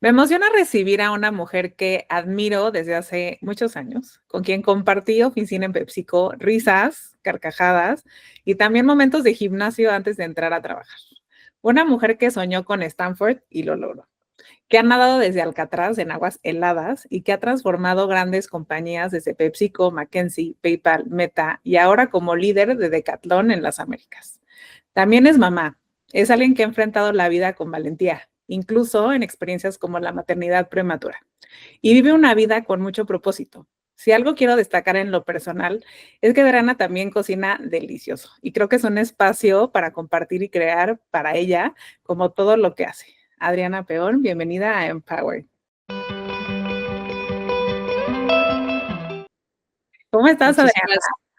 Me emociona recibir a una mujer que admiro desde hace muchos años, con quien compartí oficina en PepsiCo, risas, carcajadas y también momentos de gimnasio antes de entrar a trabajar. Una mujer que soñó con Stanford y lo logró, que ha nadado desde Alcatraz en aguas heladas y que ha transformado grandes compañías desde PepsiCo, McKinsey, PayPal, Meta y ahora como líder de Decathlon en las Américas. También es mamá, es alguien que ha enfrentado la vida con valentía, incluso en experiencias como la maternidad prematura, y vive una vida con mucho propósito. Si algo quiero destacar en lo personal es que Adriana también cocina delicioso y creo que es un espacio para compartir y crear para ella como todo lo que hace. Adriana Peón, bienvenida a Empower. ¿Cómo estás, Adriana?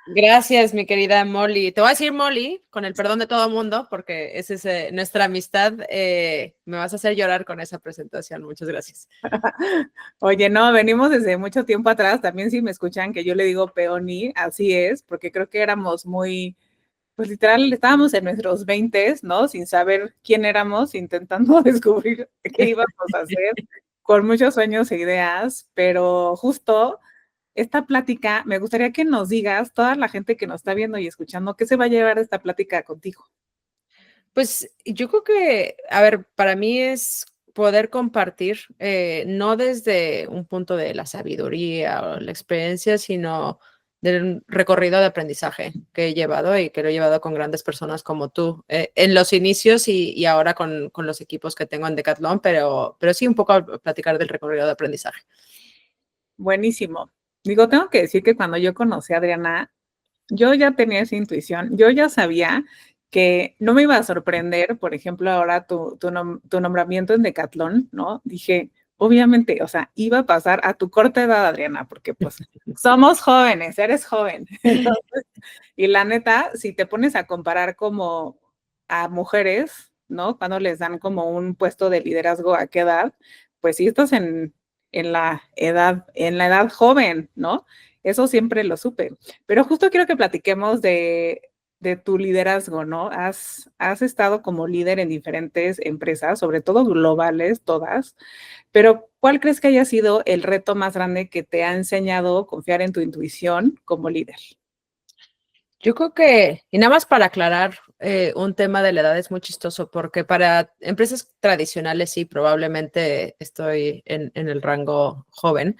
Muchísimas gracias, mi querida Molly. Te voy a decir Molly, con el perdón de todo el mundo, porque esa es nuestra amistad. Me vas a hacer llorar con esa presentación. Muchas gracias. Oye, no, venimos desde mucho tiempo atrás. También si me escuchan que yo le digo Peoni, así es, porque creo que éramos muy, pues literal, estábamos en nuestros 20, ¿no? Sin saber quién éramos, intentando descubrir qué íbamos a hacer, con muchos sueños e ideas, pero justo esta plática, me gustaría que nos digas, toda la gente que nos está viendo y escuchando, ¿qué se va a llevar de esta plática contigo? Pues yo creo que, a ver, para mí es poder compartir, no desde un punto de la sabiduría o la experiencia, sino del recorrido de aprendizaje que he llevado y que lo he llevado con grandes personas como tú, en los inicios y ahora con los equipos que tengo en Decathlon, pero sí un poco platicar del recorrido de aprendizaje. Buenísimo. Digo, tengo que decir que cuando yo conocí a Adriana, yo ya tenía esa intuición, yo ya sabía que no me iba a sorprender, por ejemplo, ahora tu nombramiento en Decathlon, ¿no? Dije, obviamente, o sea, iba a pasar a tu corta edad, Adriana, porque pues somos jóvenes, eres joven. Entonces, y la neta, si te pones a comparar como a mujeres, ¿no? Cuando les dan como un puesto de liderazgo, ¿a qué edad? Pues sí estás en la edad joven, ¿no? Eso siempre lo supe. Pero justo quiero que platiquemos de tu liderazgo, ¿no? Has estado como líder en diferentes empresas, sobre todo globales, todas, pero ¿cuál crees que haya sido el reto más grande que te ha enseñado confiar en tu intuición como líder? Yo creo que, y nada más para aclarar, un tema de la edad es muy chistoso porque para empresas tradicionales sí, probablemente estoy en el rango joven,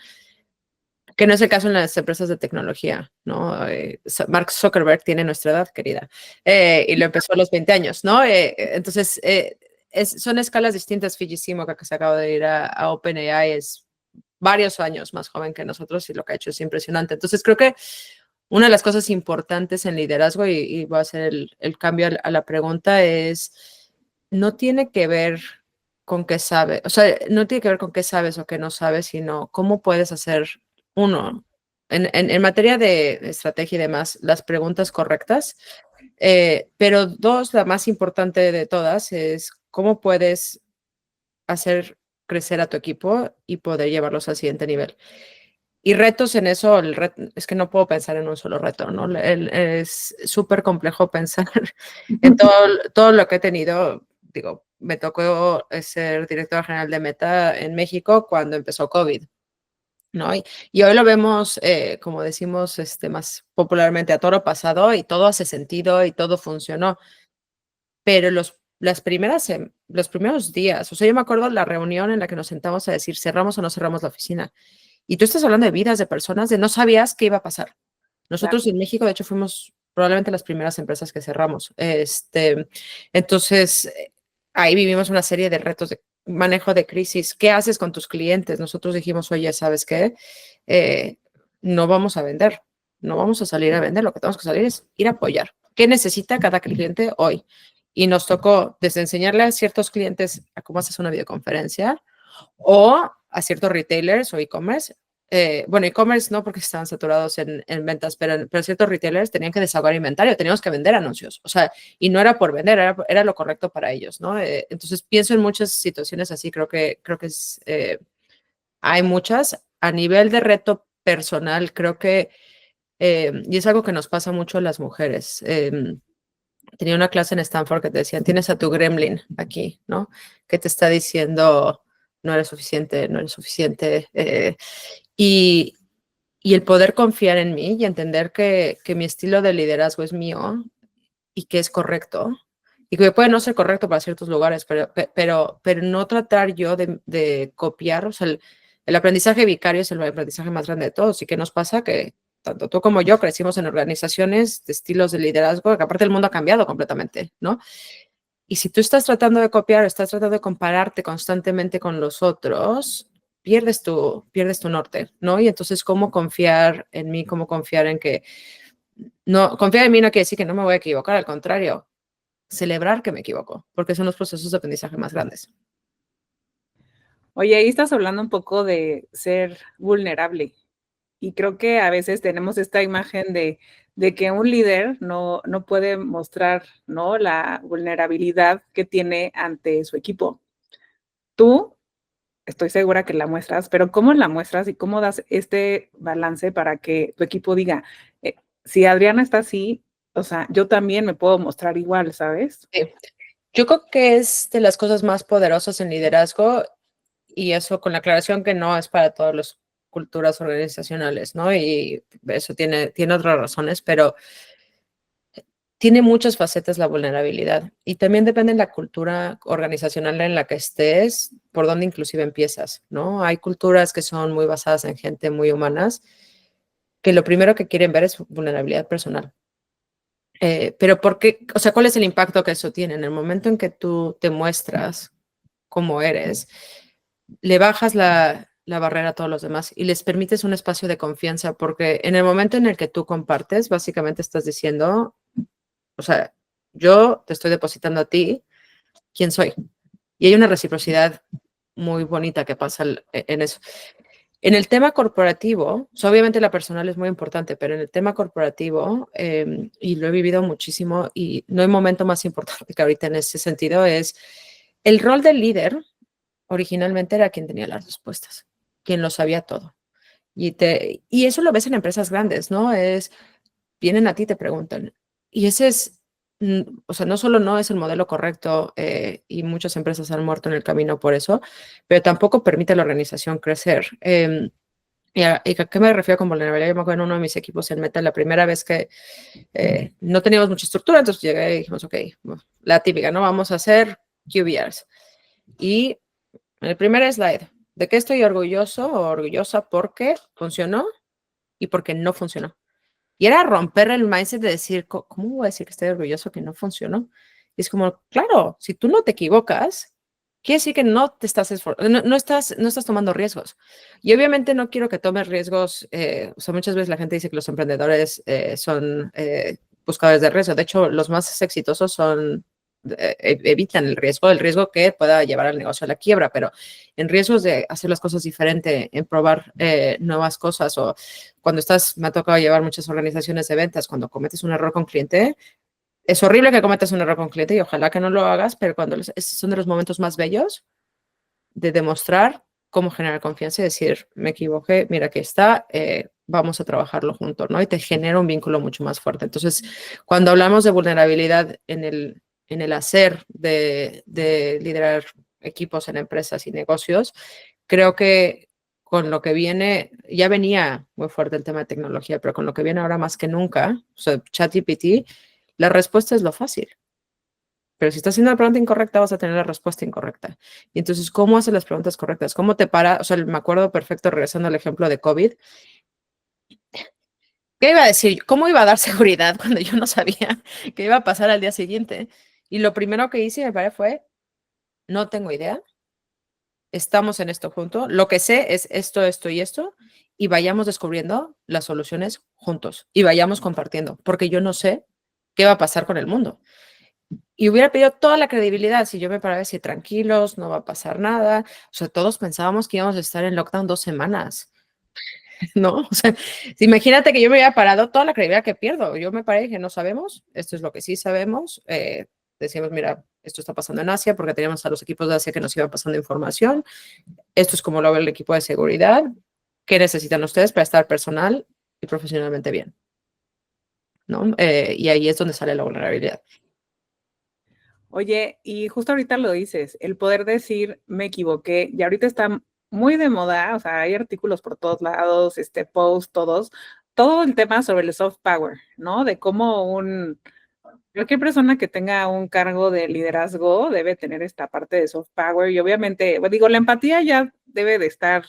que no es el caso en las empresas de tecnología, ¿no? Mark Zuckerberg tiene nuestra edad, querida, y lo empezó a los 20 años, ¿no? Entonces, son escalas distintas. Fiji Simoka, que se acaba de ir a OpenAI, es varios años más joven que nosotros y lo que ha hecho es impresionante. Entonces, creo que una de las cosas importantes en liderazgo, y voy a hacer el cambio a la pregunta, es, no tiene que ver con qué sabes, o sea, no tiene que ver con qué sabes o qué no sabes, sino cómo puedes hacer, uno, en materia de estrategia y demás, las preguntas correctas, pero dos, la más importante de todas es cómo puedes hacer crecer a tu equipo y poder llevarlos al siguiente nivel. Y retos en eso, es que no puedo pensar en un solo reto, ¿no? Es súper complejo pensar en todo lo que he tenido. Digo, me tocó ser directora general de Meta en México cuando empezó COVID, ¿no? Y hoy lo vemos, como decimos más popularmente, a toro pasado y todo hace sentido y todo funcionó. Pero los primeros días, o sea, yo me acuerdo de la reunión en la que nos sentamos a decir, ¿cerramos o no cerramos la oficina? Y tú estás hablando de vidas de personas de no sabías qué iba a pasar. Nosotros en México, de hecho, fuimos probablemente las primeras empresas que cerramos. Entonces, ahí vivimos una serie de retos de manejo de crisis. ¿Qué haces con tus clientes? Nosotros dijimos, oye, ¿sabes qué? No vamos a vender, no vamos a salir a vender, lo que tenemos que salir es ir a apoyar. ¿Qué necesita cada cliente hoy? Y nos tocó desde enseñarle a ciertos clientes a cómo haces una videoconferencia o a ciertos retailers o e-commerce. Bueno, e-commerce no porque estaban saturados en ventas, pero ciertos retailers tenían que desahogar inventario, teníamos que vender anuncios, o sea, y no era por vender, era lo correcto para ellos, ¿no? Entonces pienso en muchas situaciones así, creo que hay muchas. A nivel de reto personal, creo que, y es algo que nos pasa mucho a las mujeres, tenía una clase en Stanford que te decían, tienes a tu gremlin aquí, ¿no? Que te está diciendo, no eres suficiente, no eres suficiente. Y, y el poder confiar en mí y entender que mi estilo de liderazgo es mío y que es correcto y que puede no ser correcto para ciertos lugares, pero no tratar yo de copiar, o sea, el aprendizaje vicario es el aprendizaje más grande de todos. ¿Y qué nos pasa? Que tanto tú como yo crecimos en organizaciones de estilos de liderazgo, que aparte el mundo ha cambiado completamente, ¿no? Y si tú estás tratando de copiar, estás tratando de compararte constantemente con los otros, pierdes tu norte, ¿no? Y entonces, ¿cómo confiar en mí? ¿Cómo confiar en que no, confiar en mí no quiere decir que no me voy a equivocar, al contrario, celebrar que me equivoco, porque son los procesos de aprendizaje más grandes. Oye, ahí estás hablando un poco de ser vulnerable. Y creo que a veces tenemos esta imagen de que un líder no puede mostrar, ¿no?, la vulnerabilidad que tiene ante su equipo. Tú, estoy segura que la muestras, pero ¿cómo la muestras y cómo das este balance para que tu equipo diga, si Adriana está así, o sea, yo también me puedo mostrar igual, ¿sabes? Sí. Yo creo que es de las cosas más poderosas en liderazgo y eso con la aclaración que no es para todas las culturas organizacionales, ¿no? Y eso tiene otras razones, pero tiene muchas facetas la vulnerabilidad y también depende de la cultura organizacional en la que estés, por dónde inclusive empiezas, ¿no? Hay culturas que son muy basadas en gente muy humanas, que lo primero que quieren ver es vulnerabilidad personal. Pero ¿por qué? O sea, ¿cuál es el impacto que eso tiene? En el momento en que tú te muestras como eres, le bajas la barrera a todos los demás y les permites un espacio de confianza, porque en el momento en el que tú compartes, básicamente estás diciendo, o sea, yo te estoy depositando a ti quién soy. Y hay una reciprocidad muy bonita que pasa en eso. En el tema corporativo, o sea, obviamente la personal es muy importante, pero en el tema corporativo, y lo he vivido muchísimo y no hay momento más importante que ahorita en ese sentido, es el rol del líder originalmente era quien tenía las respuestas, quien lo sabía todo. Y eso lo ves en empresas grandes, ¿no? Vienen a ti y te preguntan. Y ese es, o sea, no solo no es el modelo correcto y muchas empresas han muerto en el camino por eso, pero tampoco permite a la organización crecer. ¿Y a qué me refiero con vulnerabilidad? Yo me acuerdo en uno de mis equipos en Meta, la primera vez que no teníamos mucha estructura, entonces llegué y dijimos, ok, la típica, ¿no? Vamos a hacer QBRs. Y en el primer slide, ¿de qué estoy orgulloso o orgullosa? Porque funcionó y porque no funcionó. Y era romper el mindset de decir, ¿cómo voy a decir que estoy orgulloso que no funcionó? Y es como, claro, si tú no te equivocas, quiere decir que no te estás no estás tomando riesgos. Y obviamente no quiero que tomes riesgos, o sea, muchas veces la gente dice que los emprendedores son buscadores de riesgo. De hecho, los más exitosos son evitan el riesgo que pueda llevar al negocio a la quiebra, pero en riesgos de hacer las cosas diferente, en probar nuevas cosas o cuando me ha tocado llevar muchas organizaciones de ventas, cuando cometes un error con cliente, es horrible que cometas un error con cliente y ojalá que no lo hagas, pero cuando esos son de los momentos más bellos de demostrar cómo generar confianza y decir, me equivoqué, mira que está, vamos a trabajarlo juntos, ¿no? Y te genera un vínculo mucho más fuerte. Entonces, cuando hablamos de vulnerabilidad en el hacer de liderar equipos en empresas y negocios, creo que con lo que viene, ya venía muy fuerte el tema de tecnología, pero con lo que viene ahora más que nunca, o sea, ChatGPT, la respuesta es lo fácil. Pero si estás haciendo la pregunta incorrecta, vas a tener la respuesta incorrecta. Y entonces, ¿cómo haces las preguntas correctas? ¿Cómo te para? O sea, me acuerdo perfecto, regresando al ejemplo de COVID. ¿Qué iba a decir? ¿Cómo iba a dar seguridad cuando yo no sabía qué iba a pasar al día siguiente? Y lo primero que hice, me parece, fue, no tengo idea, estamos en esto juntos, lo que sé es esto, esto y esto, y vayamos descubriendo las soluciones juntos y vayamos compartiendo, porque yo no sé qué va a pasar con el mundo. Y hubiera pedido toda la credibilidad si yo me paraba y decir, tranquilos, no va a pasar nada. O sea, todos pensábamos que íbamos a estar en lockdown 2 semanas, ¿no? O sea, imagínate que yo me hubiera parado toda la credibilidad que pierdo. Yo me paré y dije, no sabemos, esto es lo que sí sabemos. Decíamos, mira, esto está pasando en Asia porque teníamos a los equipos de Asia que nos iban pasando información. Esto es como lo ve el equipo de seguridad. ¿Qué necesitan ustedes para estar personal y profesionalmente bien? ¿No? Y ahí es donde sale la vulnerabilidad. Oye, y justo ahorita lo dices, el poder decir me equivoqué, y ahorita está muy de moda, o sea, hay artículos por todos lados, posts, todo el tema sobre el soft power, ¿no? De cómo cualquier persona que tenga un cargo de liderazgo debe tener esta parte de soft power y obviamente, pues, digo, la empatía ya debe de estar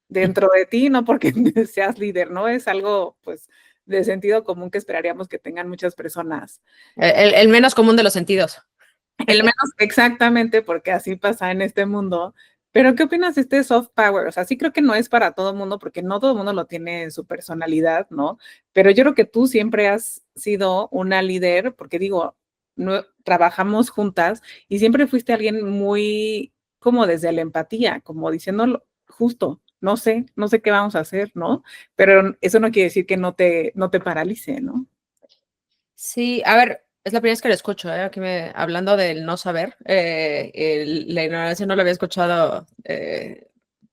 dentro de ti, no porque seas líder, ¿no? Es algo, pues, de sentido común que esperaríamos que tengan muchas personas. El menos común de los sentidos. El menos exactamente, porque así pasa en este mundo. Pero, ¿qué opinas de este soft power? O sea, sí creo que no es para todo el mundo, porque no todo el mundo lo tiene en su personalidad, ¿no? Pero yo creo que tú siempre has sido una líder, porque digo, no, trabajamos juntas y siempre fuiste alguien muy como desde la empatía, como diciéndolo justo, no sé qué vamos a hacer, ¿no? Pero eso no quiere decir que no te paralice, ¿no? Sí, a ver, es la primera vez que lo escucho, aquí hablando del no saber, la ignorancia no lo había escuchado,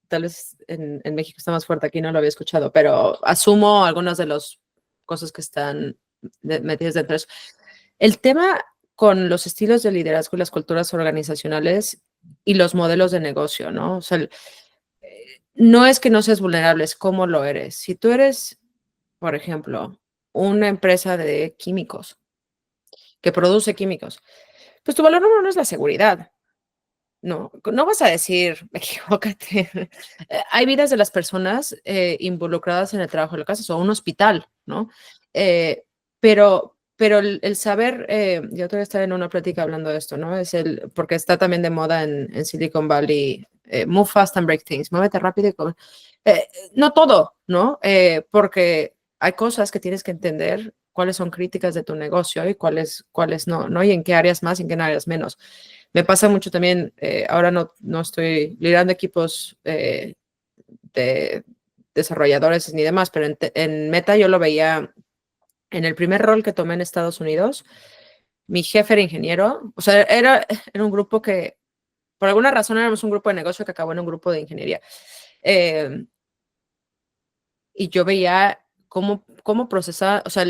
tal vez en México está más fuerte, aquí no lo había escuchado, pero asumo algunas de las cosas que están metidas dentro de eso. El tema con los estilos de liderazgo y las culturas organizacionales y los modelos de negocio, ¿no? O sea, no es que no seas vulnerable, es cómo lo eres. Si tú eres, por ejemplo, una empresa de químicos, que produce químicos, pues tu valor número uno es la seguridad. No, no vas a decir, equivócate. Hay vidas de las personas involucradas en el trabajo de la casa, o un hospital, ¿no? Pero el saber, yo todavía estaba en una plática hablando de esto, ¿no? Porque está también de moda en Silicon Valley, move fast and break things, muévete rápido. Eh, no todo, ¿no? Porque hay cosas que tienes que entender cuáles son críticas de tu negocio y cuáles no, ¿no? Y en qué áreas más y en qué áreas menos. Me pasa mucho también, ahora no estoy liderando equipos de desarrolladores ni demás, pero en Meta yo lo veía en el primer rol que tomé en Estados Unidos. Mi jefe era ingeniero, o sea, era un grupo que, por alguna razón, éramos un grupo de negocio que acabó en un grupo de ingeniería. Eh, y yo veía cómo procesaba, o sea,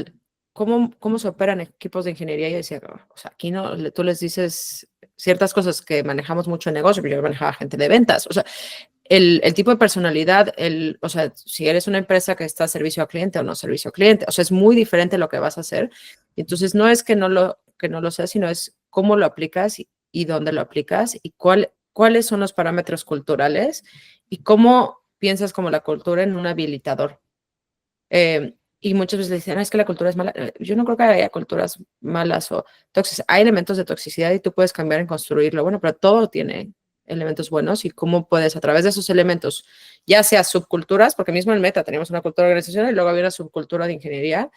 cómo se operan equipos de ingeniería. Y yo decía, o sea, aquí no, tú les dices ciertas cosas que manejamos mucho en negocio, pero yo manejaba gente de ventas. O sea, el tipo de personalidad, o sea, si eres una empresa que está a servicio al cliente o no servicio al cliente, o sea, es muy diferente lo que vas a hacer. Entonces, no es que no lo seas, sino es cómo lo aplicas y dónde lo aplicas y cuáles son los parámetros culturales y cómo piensas como la cultura en un habilitador. Y muchas veces le dicen, "Ah, es que la cultura es mala". Yo no creo que haya culturas malas o tóxicas. Hay elementos de toxicidad y tú puedes cambiar en construirlo. Bueno, pero todo tiene elementos buenos y cómo puedes a través de esos elementos, ya sea subculturas, porque mismo en Meta tenemos una cultura organizacional y luego había una subcultura de ingeniería.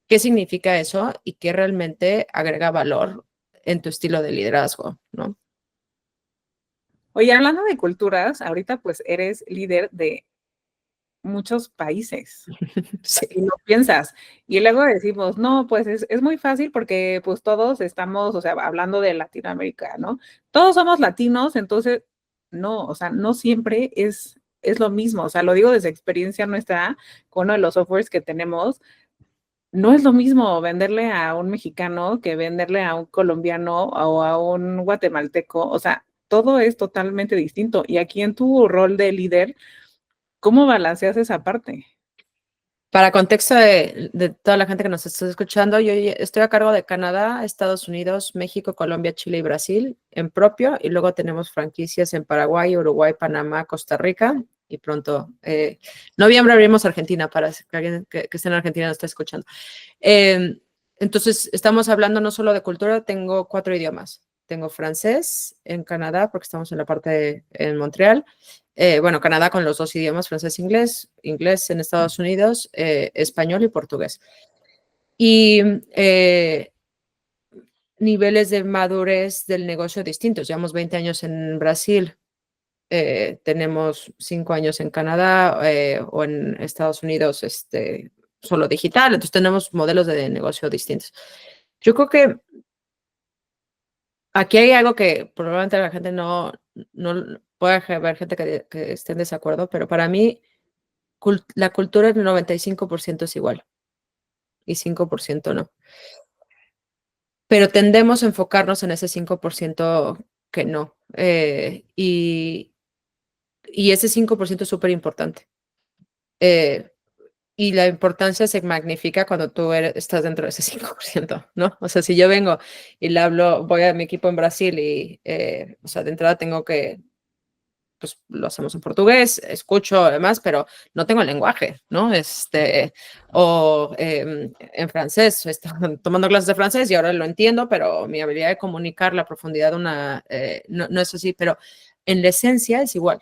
¿Qué significa eso y qué realmente agrega valor en tu estilo de liderazgo, ¿no? Oye, hablando de culturas, ahorita pues eres líder de muchos países. Sí. Y lo piensas. Y luego decimos, no, pues es muy fácil porque pues todos estamos, o sea, hablando de Latinoamérica, ¿no? Todos somos latinos, entonces, no, o sea, no siempre es lo mismo. O sea, lo digo desde experiencia nuestra, con uno de los softwares que tenemos, no es lo mismo venderle a un mexicano que venderle a un colombiano o a un guatemalteco. O sea, todo es totalmente distinto. Y aquí en tu rol de líder, ¿cómo balanceas esa parte? Para contexto de toda la gente que nos está escuchando, yo estoy a cargo de Canadá, Estados Unidos, México, Colombia, Chile y Brasil en propio, y luego tenemos franquicias en Paraguay, Uruguay, Panamá, Costa Rica, y pronto, noviembre abrimos Argentina para que alguien que esté en Argentina nos esté escuchando. Eh, entonces, estamos hablando no solo de cultura, tengo 4 idiomas. Tengo francés en Canadá, porque estamos en la parte en Montreal. Bueno, Canadá con los 2 idiomas, francés e inglés, inglés en Estados Unidos, español y portugués. Y niveles de madurez del negocio distintos. Llevamos 20 años en Brasil, tenemos 5 años en Canadá o en Estados Unidos, solo digital. Entonces tenemos modelos de negocio distintos. Yo creo que aquí hay algo que probablemente la gente no puede haber gente que esté en desacuerdo, pero para mí la cultura del 95% es igual y 5% no. pero tendemos a enfocarnos en ese 5% que no. Y ese 5% es súper importante. Y la importancia se magnifica cuando tú estás dentro de ese 5%, ¿no? O sea, si yo vengo y le hablo, voy a mi equipo en Brasil y, o sea, de entrada tengo que, pues lo hacemos en portugués, escucho además, pero no tengo el lenguaje, ¿no? O en francés, estoy tomando clases de francés y ahora lo entiendo, pero mi habilidad de comunicar la profundidad no es así, pero en la esencia es igual.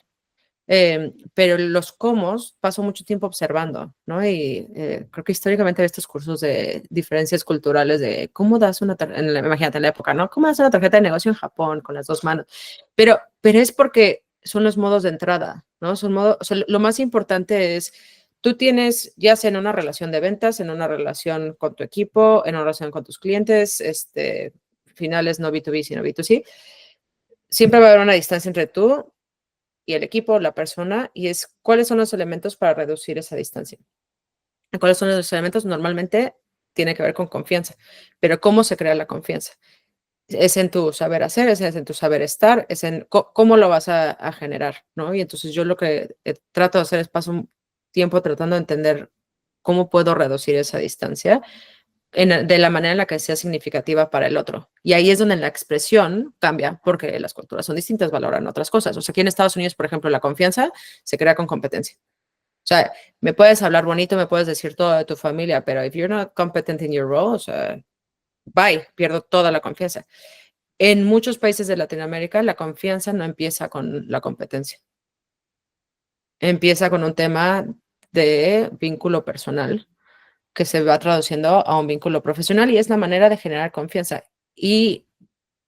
Pero los cómo paso mucho tiempo observando, ¿no? Y creo que históricamente hay estos cursos de diferencias culturales de cómo das imagínate en la época, ¿no? ¿Cómo das una tarjeta de negocio en Japón con las dos manos? Pero es porque son los modos de entrada, ¿no? O sea, lo más importante es, tú tienes, ya sea en una relación de ventas, en una relación con tu equipo, en una relación con tus clientes, finales no B2B, sino B2C, siempre va a haber una distancia entre tú y el equipo, la persona, y es cuáles son los elementos para reducir esa distancia. ¿Cuáles son los elementos? Normalmente tiene que ver con confianza, pero ¿cómo se crea la confianza? Es en tu saber hacer, es en tu saber estar, es en cómo lo vas a generar, ¿no? Y entonces yo lo que trato de hacer es paso un tiempo tratando de entender cómo puedo reducir esa distancia de la manera en la que sea significativa para el otro. Y ahí es donde la expresión cambia, porque las culturas son distintas, valoran otras cosas. O sea, aquí en Estados Unidos, por ejemplo, la confianza se crea con competencia. O sea, me puedes hablar bonito, me puedes decir todo de tu familia, pero if you're not competent in your role, o sea, bye, pierdo toda la confianza. En muchos países de Latinoamérica, la confianza no empieza con la competencia. Empieza con un tema de vínculo personal que se va traduciendo a un vínculo profesional y es la manera de generar confianza. Y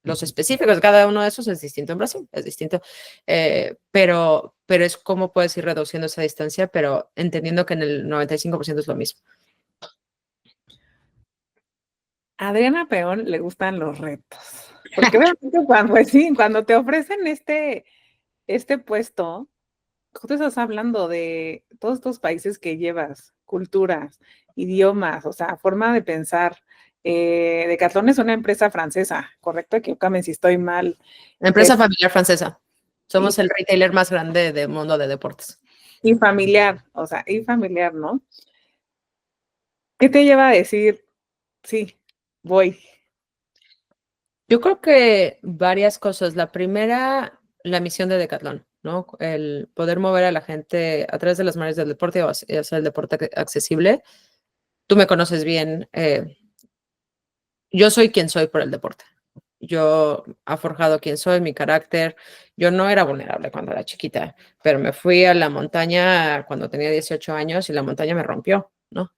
los específicos de cada uno de esos es distinto en Brasil, es distinto, pero es cómo puedes ir reduciendo esa distancia, pero entendiendo que en el 95% es lo mismo. A Adriana Peón le gustan los retos, porque obviamente cuando te ofrecen este puesto, tú estás hablando de todos estos países que llevas, culturas, idiomas, o sea, forma de pensar. Decathlon es una empresa francesa, correcto, equivócame si estoy mal. Empresa familiar francesa. Y, Somos el retailer más grande del mundo de deportes. y familiar, o sea, y familiar, ¿no? ¿Qué te lleva a decir, sí, voy? Yo creo que varias cosas. La primera, la misión de Decathlon, ¿no? El poder mover a la gente a través de las maneras del deporte o hacer el deporte accesible. Tú me conoces bien. Yo soy quien soy por el deporte. Yo ha forjado quién soy, mi carácter. Yo no era vulnerable cuando era chiquita, pero me fui a la montaña cuando tenía 18 años y la montaña me rompió, ¿no?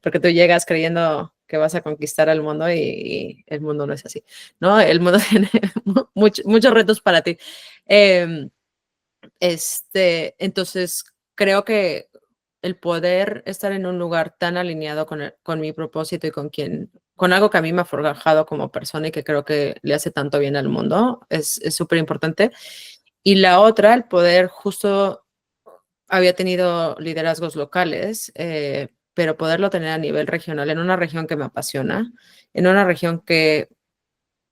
Porque tú llegas creyendo que vas a conquistar el mundo y el mundo no es así, ¿no? El mundo tiene muchos retos para ti. Em, entonces, creo que el poder estar en un lugar tan alineado con mi propósito y con algo que a mí me ha forjado como persona y que creo que le hace tanto bien al mundo, es súper importante. Y la otra, el poder justo, había tenido liderazgos locales, pero poderlo tener a nivel regional, en una región que me apasiona, en una región que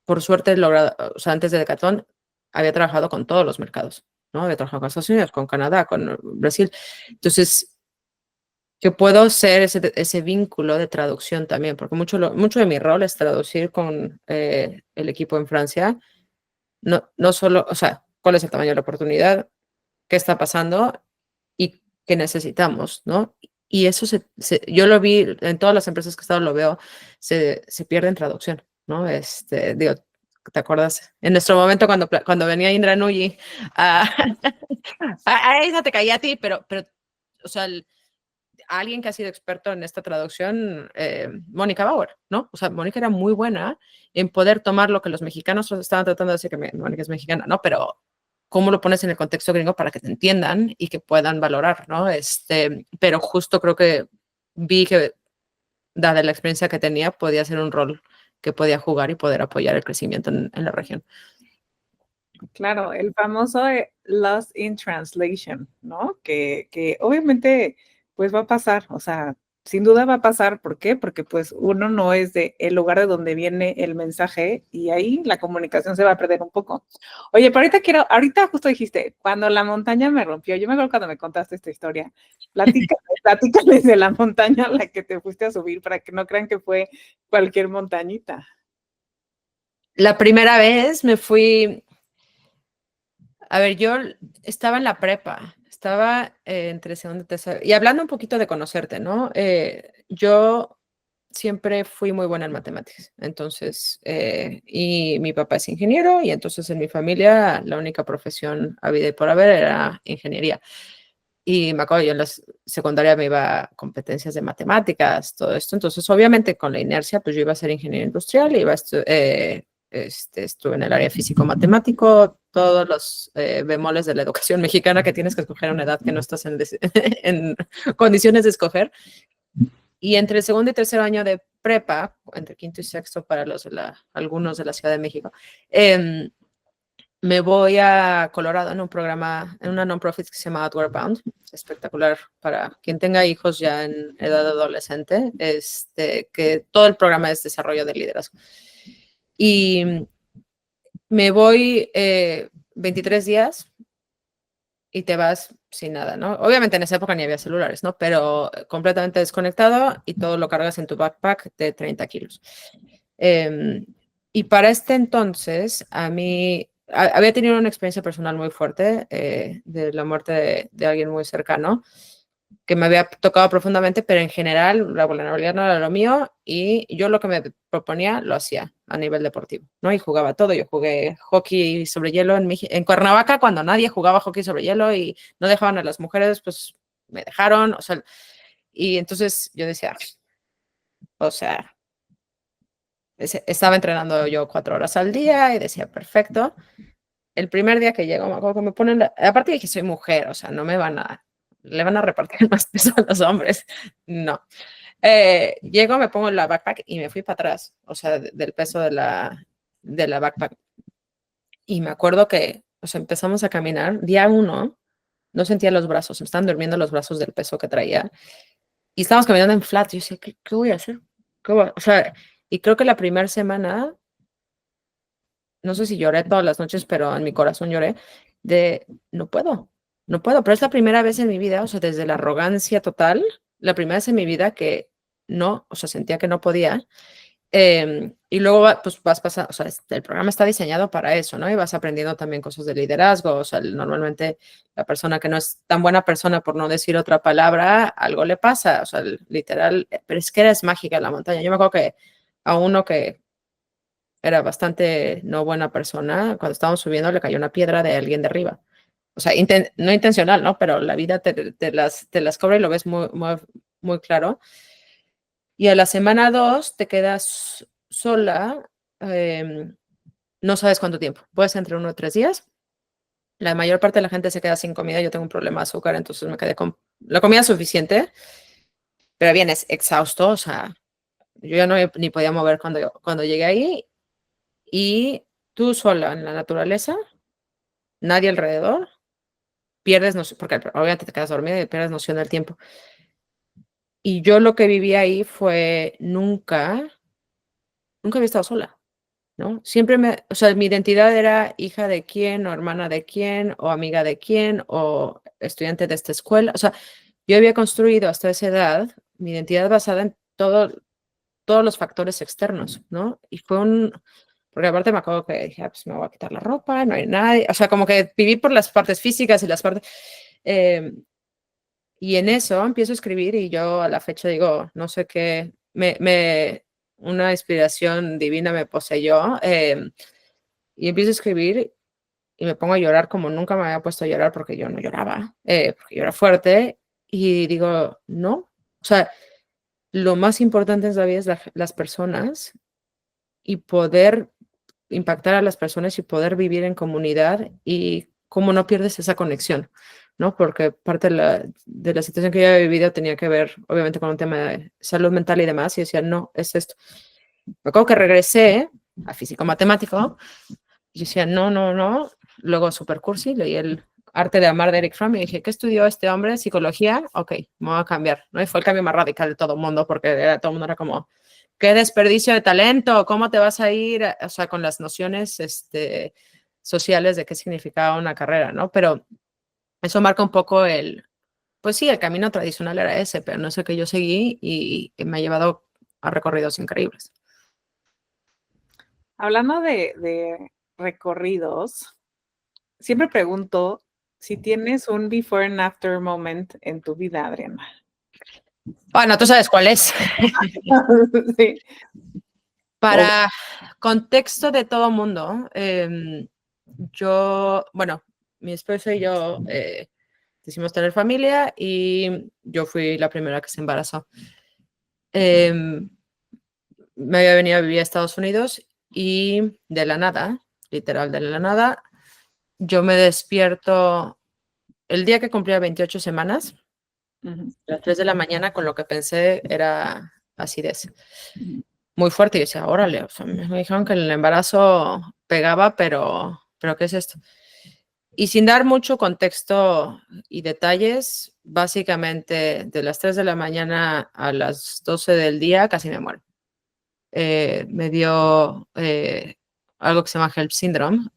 por suerte he logrado, o sea, antes de Decathlon había trabajado con todos los mercados, ¿no? Había trabajado con Estados Unidos, con Canadá, con Brasil. Entonces, que puedo ser ese vínculo de traducción también, porque mucho de mi rol es traducir con el equipo en Francia, no solo, o sea, cuál es el tamaño de la oportunidad, qué está pasando y qué necesitamos, ¿no? Y eso yo lo vi en todas las empresas que he estado, lo veo, se pierde en traducción, ¿no? Digo, ¿te acuerdas? En nuestro momento cuando venía Indra Nooyi, a esa te caía a ti, pero o sea, alguien que ha sido experto en esta traducción, Mónica Bauer, ¿no? O sea, Mónica era muy buena en poder tomar lo que los mexicanos estaban tratando de decir, que Mónica es mexicana, ¿no? Pero cómo lo pones en el contexto gringo para que te entiendan y que puedan valorar, ¿no? Pero justo creo que vi que, dada la experiencia que tenía, podía ser un rol que podía jugar y poder apoyar el crecimiento en la región. Claro, el famoso Lost in Translation, ¿no? Que obviamente pues va a pasar, o sea, sin duda va a pasar. ¿Por qué? Porque pues uno no es de el lugar de donde viene el mensaje y ahí la comunicación se va a perder un poco. Oye, pero ahorita justo dijiste, cuando la montaña me rompió, yo me acuerdo cuando me contaste esta historia, platícales de la montaña a la que te fuiste a subir para que no crean que fue cualquier montañita. La primera vez me fui, a ver, yo estaba en la prepa, estaba entre segundo y tercero, y hablando un poquito de conocerte, ¿no? Yo siempre fui muy buena en matemáticas, entonces, y mi papá es ingeniero, y entonces en mi familia la única profesión habida y por haber era ingeniería. Y me acuerdo, yo en la secundaria me iba a competencias de matemáticas, todo esto, entonces obviamente con la inercia, pues yo iba a ser ingeniero industrial, iba a estuve en el área físico-matemático, todos los bemoles de la educación mexicana que tienes que escoger a una edad que no estás en condiciones de escoger. Y entre el segundo y tercer año de prepa, entre quinto y sexto para algunos de la Ciudad de México, me voy a Colorado en un programa, en una non-profit que se llama Outward Bound, espectacular para quien tenga hijos ya en edad adolescente, que todo el programa es desarrollo de liderazgo. Y me voy 23 días y te vas sin nada, ¿no? Obviamente en esa época ni había celulares, ¿no? Pero completamente desconectado y todo lo cargas en tu backpack de 30 kilos. Y para este entonces, a mí había tenido una experiencia personal muy fuerte de la muerte de alguien muy cercano que me había tocado profundamente, pero en general la vulnerabilidad no era lo mío y yo lo que me proponía lo hacía a nivel deportivo, ¿no? Y jugaba todo. Yo jugué hockey sobre hielo en Cuernavaca cuando nadie jugaba hockey sobre hielo y no dejaban a las mujeres, pues me dejaron, o sea, y entonces yo decía, o sea, estaba entrenando yo 4 horas al día y decía, perfecto. El primer día que llego, me acuerdo que me ponen, aparte de que soy mujer, o sea, no me van a, le van a repartir más peso a los hombres, no. Llego, me pongo la backpack y me fui para atrás, o sea, del peso de la backpack. Y me acuerdo que, o sea, empezamos a caminar, día 1, no sentía los brazos, me estaban durmiendo los brazos del peso que traía. Y estábamos caminando en flat, y yo decía, ¿qué voy a hacer? O sea, y creo que la primera semana no sé si lloré todas las noches, pero en mi corazón lloré de no puedo, pero es la primera vez en mi vida, o sea, desde la arrogancia total, la primera vez en mi vida que no, o sea, sentía que no podía. Y luego, pues vas pasando, o sea, el programa está diseñado para eso, ¿no? Y vas aprendiendo también cosas de liderazgo, o sea, normalmente la persona que no es tan buena persona, por no decir otra palabra, algo le pasa, o sea, literal, pero es que eres mágica la montaña. Yo me acuerdo que a uno que era bastante no buena persona, cuando estábamos subiendo le cayó una piedra de alguien de arriba. O sea, no intencional, ¿no? Pero la vida te las cobra y lo ves muy, muy, muy claro. Y a la semana 2 te quedas sola, no sabes cuánto tiempo, puede ser entre 1 o 3 días. La mayor parte de la gente se queda sin comida, yo tengo un problema de azúcar, entonces me quedé con la comida suficiente, pero vienes exhausto, o sea, yo ya no ni podía mover cuando llegué ahí y tú sola en la naturaleza, nadie alrededor, pierdes noción, porque obviamente te quedas dormida y pierdes noción del tiempo. Y yo lo que viví ahí fue nunca había estado sola, ¿no? Siempre o sea, mi identidad era hija de quién, o hermana de quién, o amiga de quién, o estudiante de esta escuela. O sea, yo había construido hasta esa edad mi identidad basada en todos los factores externos, ¿no? Y porque aparte me acuerdo que dije, pues me voy a quitar la ropa, no hay nadie, o sea, como que viví por las partes físicas y las partes, y en eso empiezo a escribir y yo a la fecha digo, no sé qué, una inspiración divina me poseyó, y empiezo a escribir y me pongo a llorar como nunca me había puesto a llorar porque yo no lloraba, porque yo era fuerte, y digo, no, o sea, lo más importante en la vida es las personas y poder impactar a las personas y poder vivir en comunidad y cómo no pierdes esa conexión, ¿no? Porque parte de la situación que yo había vivido tenía que ver, obviamente, con un tema de salud mental y demás, y decía, no, es esto. Me acuerdo que regresé a físico matemático y decía, no, no, no. Luego, super cursi, leí Arte de Amar de Eric Fromm y dije, ¿qué estudió este hombre? Psicología. Ok, me voy a cambiar, ¿no? Y fue el cambio más radical de todo el mundo porque todo el mundo era como, qué desperdicio de talento, ¿cómo te vas a ir? O sea, con las nociones sociales de qué significaba una carrera, ¿no? Pero eso marca un poco pues sí, el camino tradicional era ese, pero no es el que yo seguí y me ha llevado a recorridos increíbles. Hablando de recorridos, siempre pregunto si tienes un before and after moment en tu vida, Adriana. Bueno, tú sabes cuál es. Sí. Para contexto de todo mundo, bueno, mi esposo y yo decidimos tener familia y yo fui la primera que se embarazó. Me había venido a vivir a Estados Unidos y de la nada, literal de la nada, yo me despierto el día que cumplía 28 semanas, a las 3 de la mañana, con lo que pensé era acidez. Muy fuerte. Y yo decía, órale, o sea, me dijeron que el embarazo pegaba, pero ¿qué es esto? Y sin dar mucho contexto y detalles, básicamente de las 3 de la mañana a las 12 del día casi me muero. Me dio algo que se llama HELP syndrome.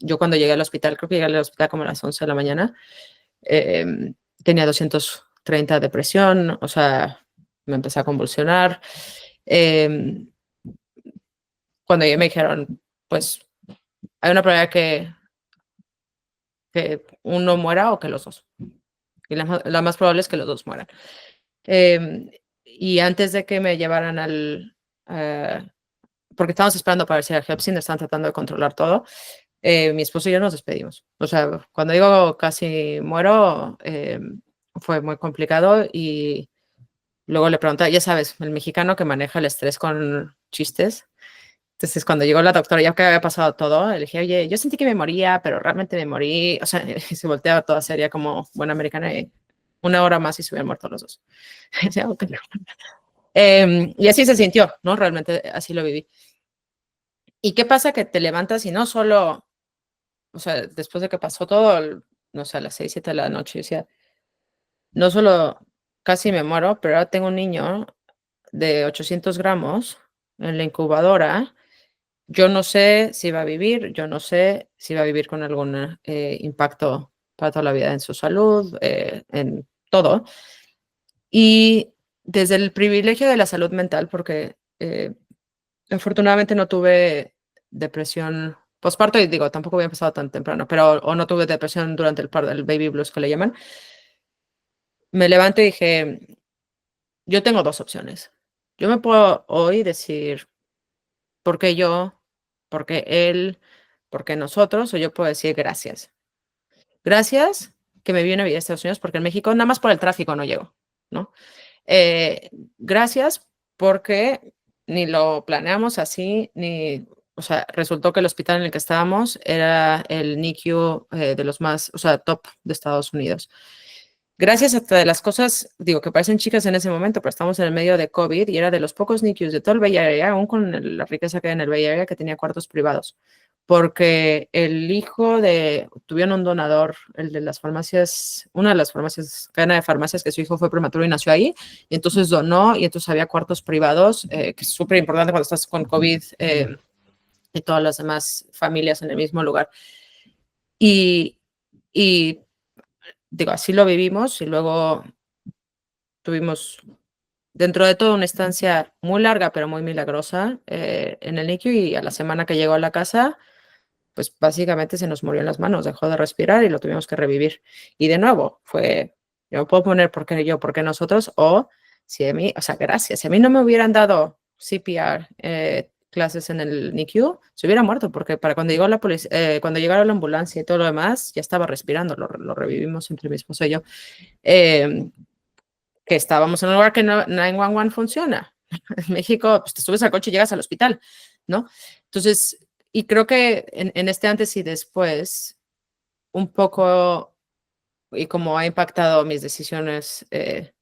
Yo cuando llegué al hospital, creo que llegué al hospital como a las 11 de la mañana, tenía 230 de presión, o sea, me empecé a convulsionar. Cuando ya me dijeron, pues hay una probabilidad que uno muera o que los dos. Y la más probable es que los dos mueran. Y antes de que me llevaran porque estábamos esperando para ver si era Hepsin, estaban tratando de controlar todo, mi esposo y yo nos despedimos. O sea, cuando digo casi muero, fue muy complicado y luego le pregunté, ya sabes, el mexicano que maneja el estrés con chistes. Entonces, cuando llegó la doctora, ya que había pasado todo, le dije, oye, yo sentí que me moría, pero realmente me morí. O sea, se volteaba toda seria como buena americana y una hora más y se hubieran muerto los dos. Decía, okay. Y así se sintió, ¿no? Realmente así lo viví. ¿Y qué pasa? Que te levantas y no solo, o sea, después de que pasó todo, no sé, a las 6, 7 de la noche, decía, no solo casi me muero, pero ahora tengo un niño de 800 gramos en la incubadora. Yo no sé si va a vivir, yo no sé si va a vivir con algún impacto para toda la vida en su salud, en todo. Y desde el privilegio de la salud mental, porque afortunadamente no tuve depresión postparto, y digo, tampoco había empezado tan temprano, pero o no tuve depresión durante el baby blues que le llaman, me levanto y dije, yo tengo dos opciones. Yo me puedo hoy decir, ¿por qué yo? ¿Por qué él? ¿Por qué nosotros? O yo puedo decir gracias. Gracias que me vine a vivir a Estados Unidos, porque en México nada más por el tráfico no llego, ¿no? Gracias porque ni lo planeamos así, o sea, resultó que el hospital en el que estábamos era el NICU de los más, o sea, top de Estados Unidos. Gracias hasta de las cosas, digo, que parecen chicas en ese momento, pero estamos en el medio de COVID y era de los pocos NICUs de todo el Bay Area, aún con la riqueza que hay en el Bay Area, que tenía cuartos privados. Porque tuvieron un donador, el de las farmacias, una de las farmacias, cadena de farmacias, que su hijo fue prematuro y nació ahí, y entonces donó, y entonces había cuartos privados, que es súper importante cuando estás con COVID y todas las demás familias en el mismo lugar. Y digo, así lo vivimos y luego tuvimos dentro de todo una estancia muy larga, pero muy milagrosa en el NICU y a la semana que llegó a la casa, pues básicamente se nos murió en las manos, dejó de respirar y lo tuvimos que revivir. Y de nuevo, yo me puedo poner por qué yo, por qué nosotros, o si a mí, o sea, gracias, si a mí no me hubieran dado CPR, clases en el NICU, se hubiera muerto, porque para cuando llegó la policía, cuando llegaron la ambulancia y todo lo demás, ya estaba respirando, lo revivimos entre mi esposo y yo. Que estábamos en un lugar que 911 funciona. En México, pues te subes al coche y llegas al hospital, ¿no? Entonces, y creo que en este antes y después, un poco, y como ha impactado mis decisiones,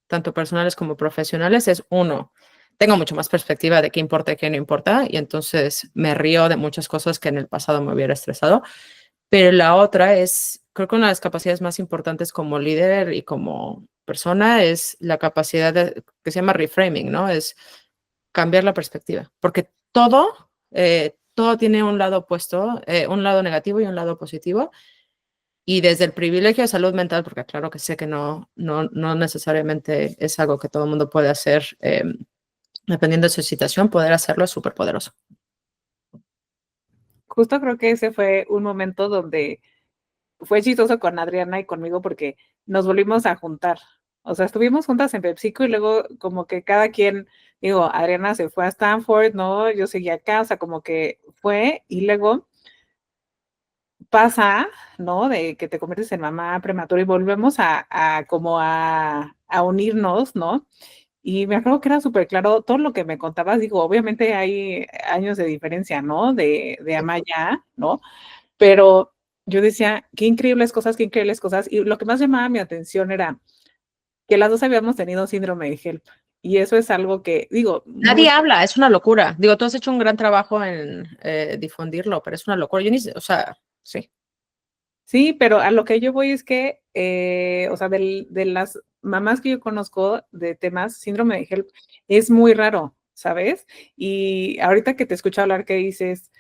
tanto personales como profesionales, es uno, tengo mucho más perspectiva de qué importa y qué no importa, y entonces me río de muchas cosas que en el pasado me hubiera estresado. Pero la otra es, creo que una de las capacidades más importantes como líder y como persona es la capacidad que se llama reframing, ¿no? Es cambiar la perspectiva, porque todo tiene un lado opuesto, un lado negativo y un lado positivo. Y desde el privilegio de salud mental, porque claro que sé que no necesariamente es algo que todo el mundo puede hacer, dependiendo de su situación, poder hacerlo es súper poderoso. Justo creo que ese fue un momento donde fue chistoso con Adriana y conmigo porque nos volvimos a juntar. O sea, estuvimos juntas en PepsiCo y luego como que cada quien, digo, Adriana se fue a Stanford, ¿no? Yo seguí acá, o sea, como que fue y luego pasa, ¿no? De que te conviertes en mamá prematura y volvemos a como a unirnos, ¿no? Y me acuerdo que era súper claro todo lo que me contabas. Digo, obviamente hay años de diferencia, ¿no? De Amaya, ¿no? Pero yo decía, qué increíbles cosas. Y lo que más llamaba mi atención era que las dos habíamos tenido síndrome de HELP. Y eso es algo que, digo, Nadie muy, habla, es una locura. Digo, tú has hecho un gran trabajo en difundirlo, pero es una locura. Yo ni sé, o sea, sí. sí, pero a lo que yo voy es que, o sea, de las mamás que yo conozco de temas, síndrome de HELP es muy raro, ¿sabes? Y ahorita que te escucho hablar que dices,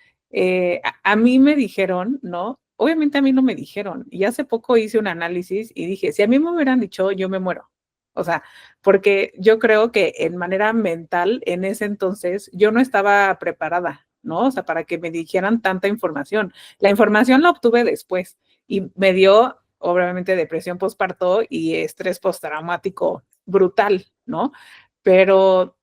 a mí me dijeron, ¿no? Obviamente a mí no me dijeron. Y hace poco hice un análisis y dije, si a mí me hubieran dicho, yo me muero. O sea, porque yo creo que en manera mental, en ese entonces, yo no estaba preparada, ¿no? O sea, para que me dijeran tanta información. La información la obtuve después y me dio obviamente depresión postparto y estrés postraumático brutal, ¿no? Pero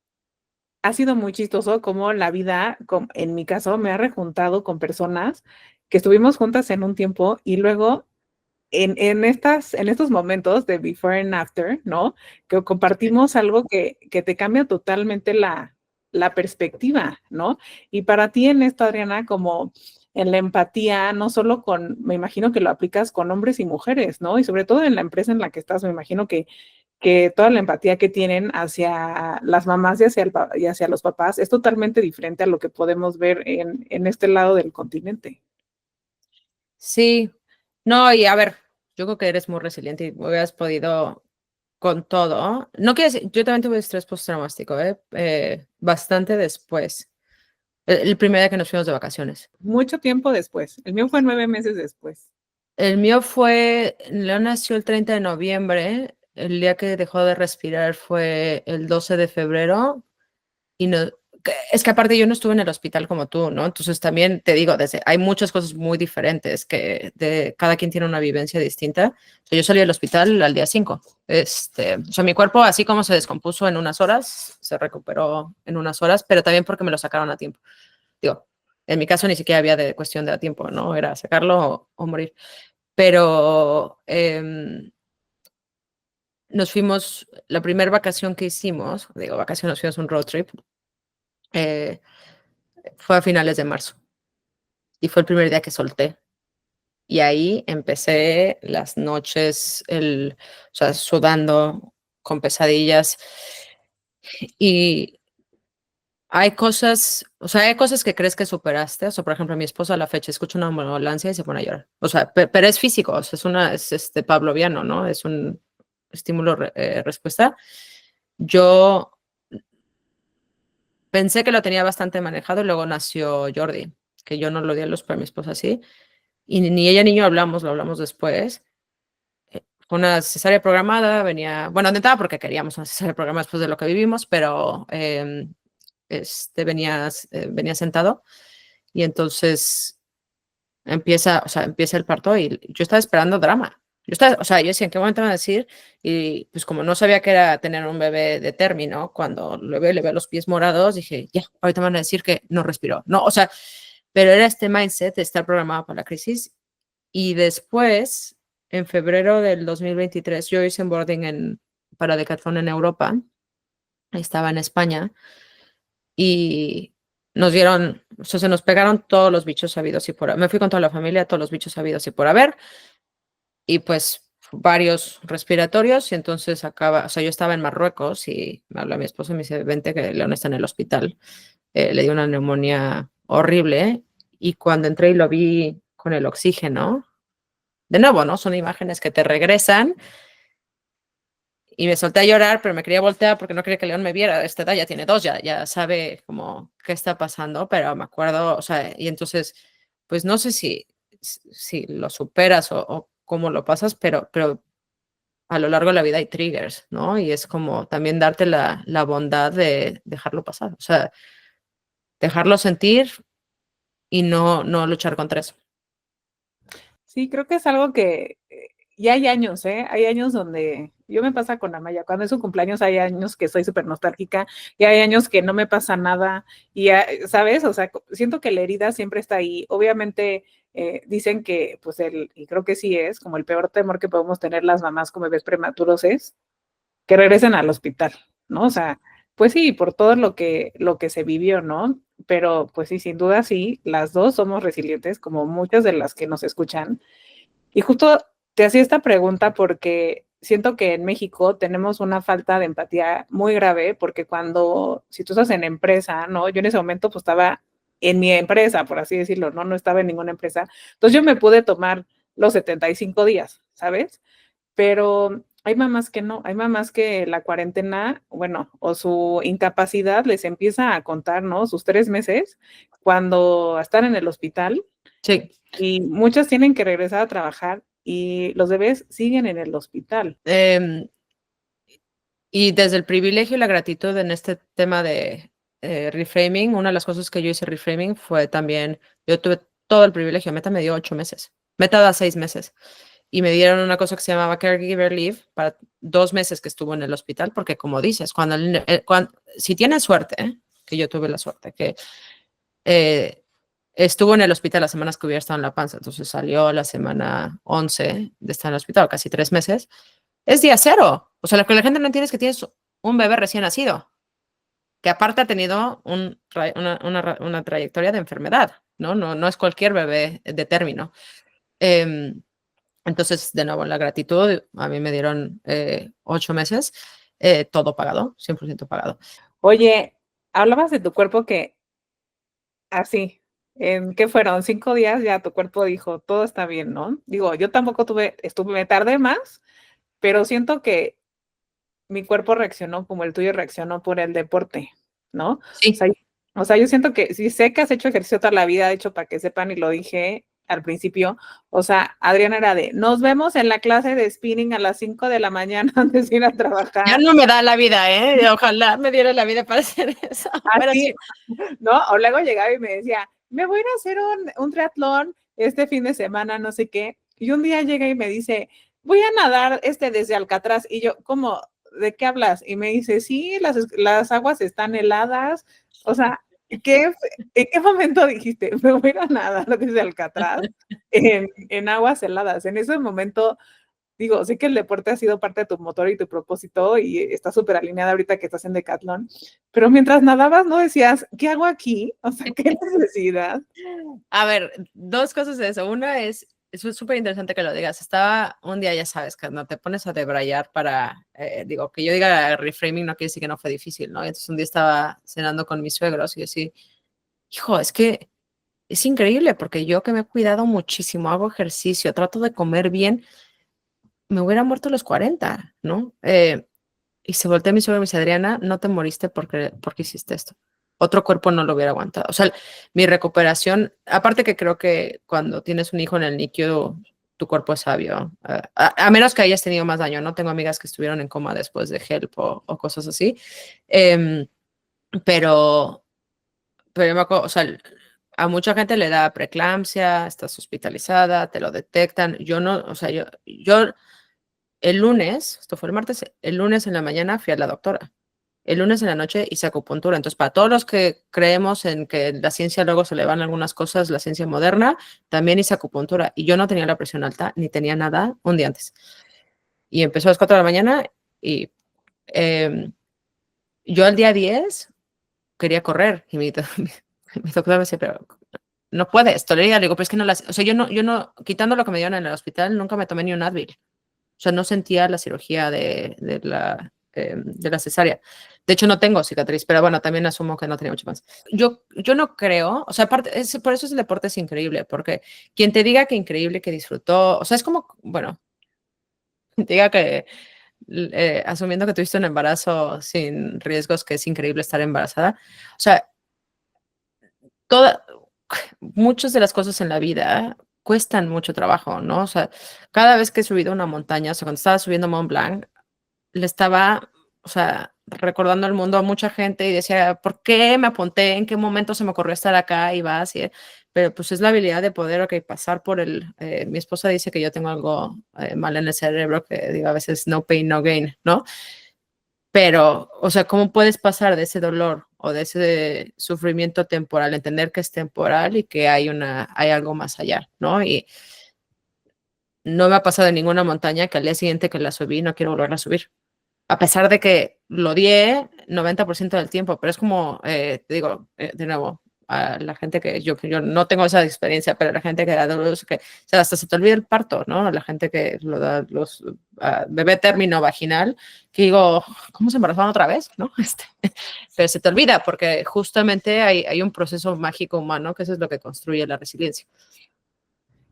ha sido muy chistoso cómo la vida, en mi caso, me ha rejuntado con personas que estuvimos juntas en un tiempo y luego en estos momentos de before and after, ¿no? Que compartimos algo que te cambia totalmente la perspectiva, ¿no? Y para ti en esto, Adriana, como en la empatía, no solo con, me imagino que lo aplicas con hombres y mujeres, ¿no? Y sobre todo en la empresa en la que estás, me imagino que toda la empatía que tienen hacia las mamás y hacia los papás es totalmente diferente a lo que podemos ver en este lado del continente. Sí, no, y a ver, yo creo que eres muy resiliente y hubieras podido con todo. No quiero decir, yo también tuve estrés postraumático, bastante después, el primer día que nos fuimos de vacaciones. Mucho tiempo después. El mío fue 9 meses después. El mío fue, Leo nació el 30 de noviembre, el día que dejó de respirar fue el 12 de febrero y no, es que aparte yo no estuve en el hospital como tú, ¿no? Entonces también te digo, hay muchas cosas muy diferentes que cada quien tiene una vivencia distinta. O sea, yo salí del hospital al día 5. O sea, mi cuerpo así como se descompuso en unas horas, se recuperó en unas horas, pero también porque me lo sacaron a tiempo. Digo, en mi caso ni siquiera había de cuestión de a tiempo, ¿no? Era sacarlo o morir. Pero nos fuimos, la primera vacación que hicimos, digo, vacación, nos fuimos un road trip, eh, fue a finales de marzo y fue el primer día que solté. Y ahí empecé las noches, o sea, sudando con pesadillas. Y hay cosas, o sea, hay cosas que crees que superaste. O sea, por ejemplo, mi esposa a la fecha escucha una ambulancia y se pone a llorar. O sea, pero es físico, o sea, es pavloviano, ¿no? Es un estímulo-respuesta. Yo pensé que lo tenía bastante manejado y luego nació Jordi, que yo no lo di a luz, pero mi esposa sí. Y ni ella ni yo hablamos, lo hablamos después. Fue una cesárea programada, venía, bueno, de entrada porque queríamos una cesárea programada después de lo que vivimos, pero venía sentado y entonces empieza el parto y yo estaba esperando drama. O sea, yo decía, ¿en qué momento me van a decir? Y pues como no sabía que era tener un bebé de término, cuando le veo los pies morados, dije, ya, ahorita me van a decir que no respiró. No, o sea, pero era este mindset de estar programado para la crisis. Y después, en febrero del 2023, yo hice un boarding para Decathlon en Europa, estaba en España, y nos dieron, o sea, se nos pegaron todos los bichos sabidos y por haber. Me fui con toda la familia, todos los bichos sabidos y por haber, y pues varios respiratorios, y entonces o sea, yo estaba en Marruecos y me habla mi esposo y me dice, vente que León está en el hospital. Le dio una neumonía horrible, y cuando entré y lo vi con el oxígeno. De nuevo, ¿no? Son imágenes que te regresan. Y me solté a llorar, pero me quería voltear porque no quería que León me viera. Esta edad ya tiene 2, ya sabe como qué está pasando, pero me acuerdo, o sea, y entonces, pues no sé si lo superas o cómo lo pasas, pero a lo largo de la vida hay triggers, ¿no? Y es como también darte la bondad de dejarlo pasar, o sea, dejarlo sentir y no luchar contra eso. Sí, creo que es algo que ya hay años, ¿eh? Hay años donde yo me pasa con Amaya, cuando es su cumpleaños hay años que soy súper nostálgica y hay años que no me pasa nada y, ¿sabes? O sea, siento que la herida siempre está ahí. Obviamente dicen que, pues, y creo que sí es, como el peor temor que podemos tener las mamás con bebés prematuros es que regresen al hospital, ¿no? O sea, pues sí, por todo lo que se vivió, ¿no? Pero pues sí, sin duda sí, las dos somos resilientes, como muchas de las que nos escuchan. Y justo te hacía esta pregunta porque siento que en México tenemos una falta de empatía muy grave, porque si tú estás en empresa, ¿no? Yo en ese momento pues estaba en mi empresa, por así decirlo, ¿no? No estaba en ninguna empresa. Entonces yo me pude tomar los 75 días, ¿sabes? Pero hay mamás que no, hay mamás que la cuarentena, bueno, o su incapacidad les empieza a contar, ¿no? Sus 3 meses cuando están en el hospital Sí. y muchas tienen que regresar a trabajar y los bebés siguen en el hospital. Y desde el privilegio y la gratitud en este tema de reframing, una de las cosas que yo hice reframing fue también, yo tuve todo el privilegio, Meta me dio 8 meses, Meta da 6 meses, y me dieron una cosa que se llamaba Caregiver Leave para 2 meses que estuvo en el hospital, porque como dices, si tienes suerte, que yo tuve la suerte, que estuvo en el hospital las semanas que hubiera estado en la panza, entonces salió la semana 11 de estar en el hospital, casi 3 meses, es día cero. O sea, lo que la gente no entiende es que tienes un bebé recién nacido, que aparte ha tenido una trayectoria de enfermedad, ¿no? No es cualquier bebé de término. Entonces, de nuevo, la gratitud, a mí me dieron 8 meses, todo pagado, 100% pagado. Oye, hablabas de tu cuerpo que así, ¿en qué fueron? 5 días ya tu cuerpo dijo, todo está bien, ¿no? Digo, yo tampoco me tardé más, pero siento que mi cuerpo reaccionó como el tuyo reaccionó por el deporte, ¿no? Sí. O sea, yo siento que sí sé que has hecho ejercicio toda la vida, de hecho, para que sepan, y lo dije al principio, o sea, Adriana era de, nos vemos en la clase de spinning a las 5 de la mañana antes de ir a Ya trabajar. no me da la vida, ¿eh? Ojalá me diera la vida para hacer eso. Pero Así, sí. ¿no? O luego llegaba y me decía, me voy a ir a hacer un triatlón este fin de semana, no sé qué. Y un día llega y me dice, voy a nadar desde Alcatraz. Y yo, ¿cómo? ¿De qué hablas? Y me dice, sí, las aguas están heladas. O sea, ¿en qué momento dijiste, me voy a ir a nadar desde Alcatraz en aguas heladas? En ese momento digo, sé que el deporte ha sido parte de tu motor y tu propósito y está súper alineada ahorita que estás en Decathlon, pero mientras nadabas no decías, ¿qué hago aquí? O sea, ¿qué necesidad? A ver, dos cosas de eso. Una es súper interesante que lo digas. Estaba un día, ya sabes, que no te pones a debrayar para, digo, que yo diga reframing no quiere decir que no fue difícil, ¿no? Entonces un día estaba cenando con mis suegros y yo sí, hijo, es que es increíble porque yo que me he cuidado muchísimo, hago ejercicio, trato de comer bien, me hubiera muerto a los 40, ¿no? Y se voltea mi suegra y me dice, Adriana, no te moriste porque hiciste esto. Otro cuerpo no lo hubiera aguantado. O sea, mi recuperación, aparte que creo que cuando tienes un hijo en el NICU, tu cuerpo es sabio. A menos que hayas tenido más daño, ¿no? Tengo amigas que estuvieron en coma después de HELP o cosas así. Em, pero, pero yo me acuerdo, o sea, a mucha gente le da preeclampsia, estás hospitalizada, te lo detectan. Yo no, o sea, yo el lunes, esto fue el martes, el lunes en la mañana fui a la doctora. El lunes en la noche hice acupuntura. Entonces, para todos los que creemos en que la ciencia luego se le van algunas cosas, la ciencia moderna, también hice acupuntura. Y yo no tenía la presión alta ni tenía nada un día antes. Y empezó a las 4 de la mañana y yo al día 10 quería correr. Y mi doctora me decía, pero no puedes, tolera. Le digo, pero es que no las, o sea, yo no, quitando lo que me dieron en el hospital, nunca me tomé ni un Advil. O sea, no sentía la cirugía de la de la cesárea. De hecho, no tengo cicatriz, pero bueno, también asumo que no tenía mucho más. Yo no creo, o sea, aparte, por eso el deporte es increíble, porque quien te diga que increíble, que disfrutó, o sea, es como, bueno, diga que asumiendo que tuviste un embarazo sin riesgos, que es increíble estar embarazada, o sea, toda, muchas de las cosas en la vida cuestan mucho trabajo, ¿no? O sea, cada vez que he subido una montaña, o sea, cuando estaba subiendo Mont Blanc, le estaba, o sea, recordando el mundo a mucha gente y decía, ¿por qué me apunté? ¿En qué momento se me ocurrió estar acá? Y va así. Pero pues es la habilidad de poder, ok, pasar por el... mi esposa dice que yo tengo algo mal en el cerebro, que digo a veces no pain, no gain, ¿no? Pero, o sea, ¿cómo puedes pasar de ese dolor o de ese sufrimiento temporal, entender que es temporal y que hay algo más allá, ¿no? Y no me ha pasado en ninguna montaña que al día siguiente que la subí no quiero volverla a subir. A pesar de que lo odié 90% del tiempo, pero es como, te digo, de nuevo, a la gente que yo no tengo esa experiencia, pero la gente que da dolor, que o sea, hasta se te olvida el parto, ¿no? La gente que lo da los bebé término vaginal, que digo, ¿cómo se embarazaron otra vez? ¿No? Pero se te olvida porque justamente hay un proceso mágico humano que eso es lo que construye la resiliencia.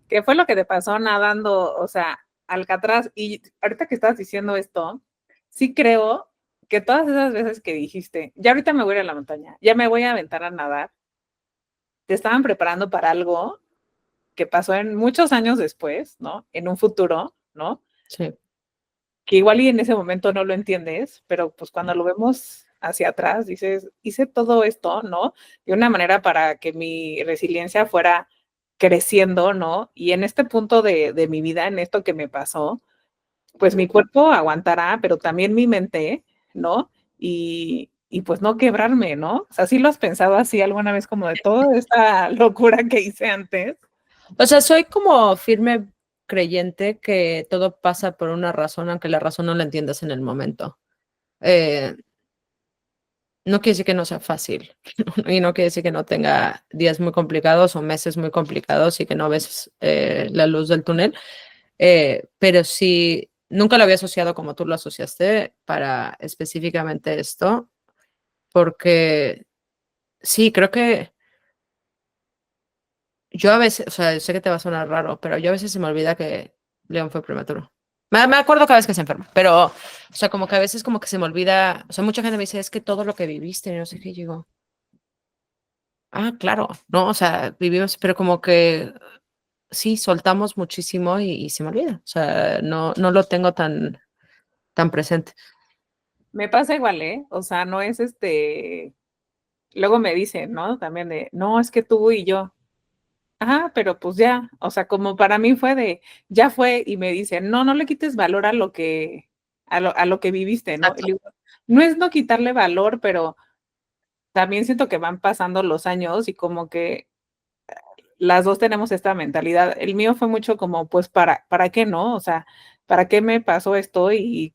¿Qué fue lo que te pasó nadando, o sea, Alcatraz? Y ahorita que estabas diciendo esto, sí creo que todas esas veces que dijiste, ya ahorita me voy a ir a la montaña, ya me voy a aventar a nadar, te estaban preparando para algo que pasó en muchos años después, ¿no? En un futuro, ¿no? Sí. Que igual y en ese momento no lo entiendes, pero pues cuando lo vemos hacia atrás, dices, hice todo esto, ¿no? De una manera para que mi resiliencia fuera creciendo, ¿no? Y en este punto de mi vida, en esto que me pasó, pues mi cuerpo aguantará, pero también mi mente, ¿no? Y pues no quebrarme, ¿no? O sea, ¿sí lo has pensado así alguna vez como de toda esta locura que hice antes? O sea, soy como firme creyente que todo pasa por una razón, aunque la razón no la entiendas en el momento. Eh, no quiere decir que no sea fácil y no quiere decir que no tenga días muy complicados o meses muy complicados y que no ves la luz del túnel, pero sí, nunca lo había asociado como tú lo asociaste para específicamente esto, porque sí, creo que yo a veces, o sea, sé que te va a sonar raro, pero yo a veces se me olvida que León fue prematuro. Me acuerdo cada vez que se enferma, pero, o sea, como que a veces como que se me olvida, o sea, mucha gente me dice, es que todo lo que viviste, no sé qué, y digo, ah, claro, no, o sea, vivimos, pero como que sí, soltamos muchísimo y se me olvida, o sea, no lo tengo tan presente. Me pasa igual, ¿eh? O sea, no es luego me dicen, ¿no? También de, no, es que tú y yo. Ajá, pero pues ya, o sea, como para mí fue de, ya fue, y me dicen, no, no le quites valor a lo que, a lo que viviste, ¿no? Y le Exacto. digo, no es no quitarle valor, pero también siento que van pasando los años y como que las dos tenemos esta mentalidad. El mío fue mucho como, pues, ¿para qué no? O sea, ¿para qué me pasó esto y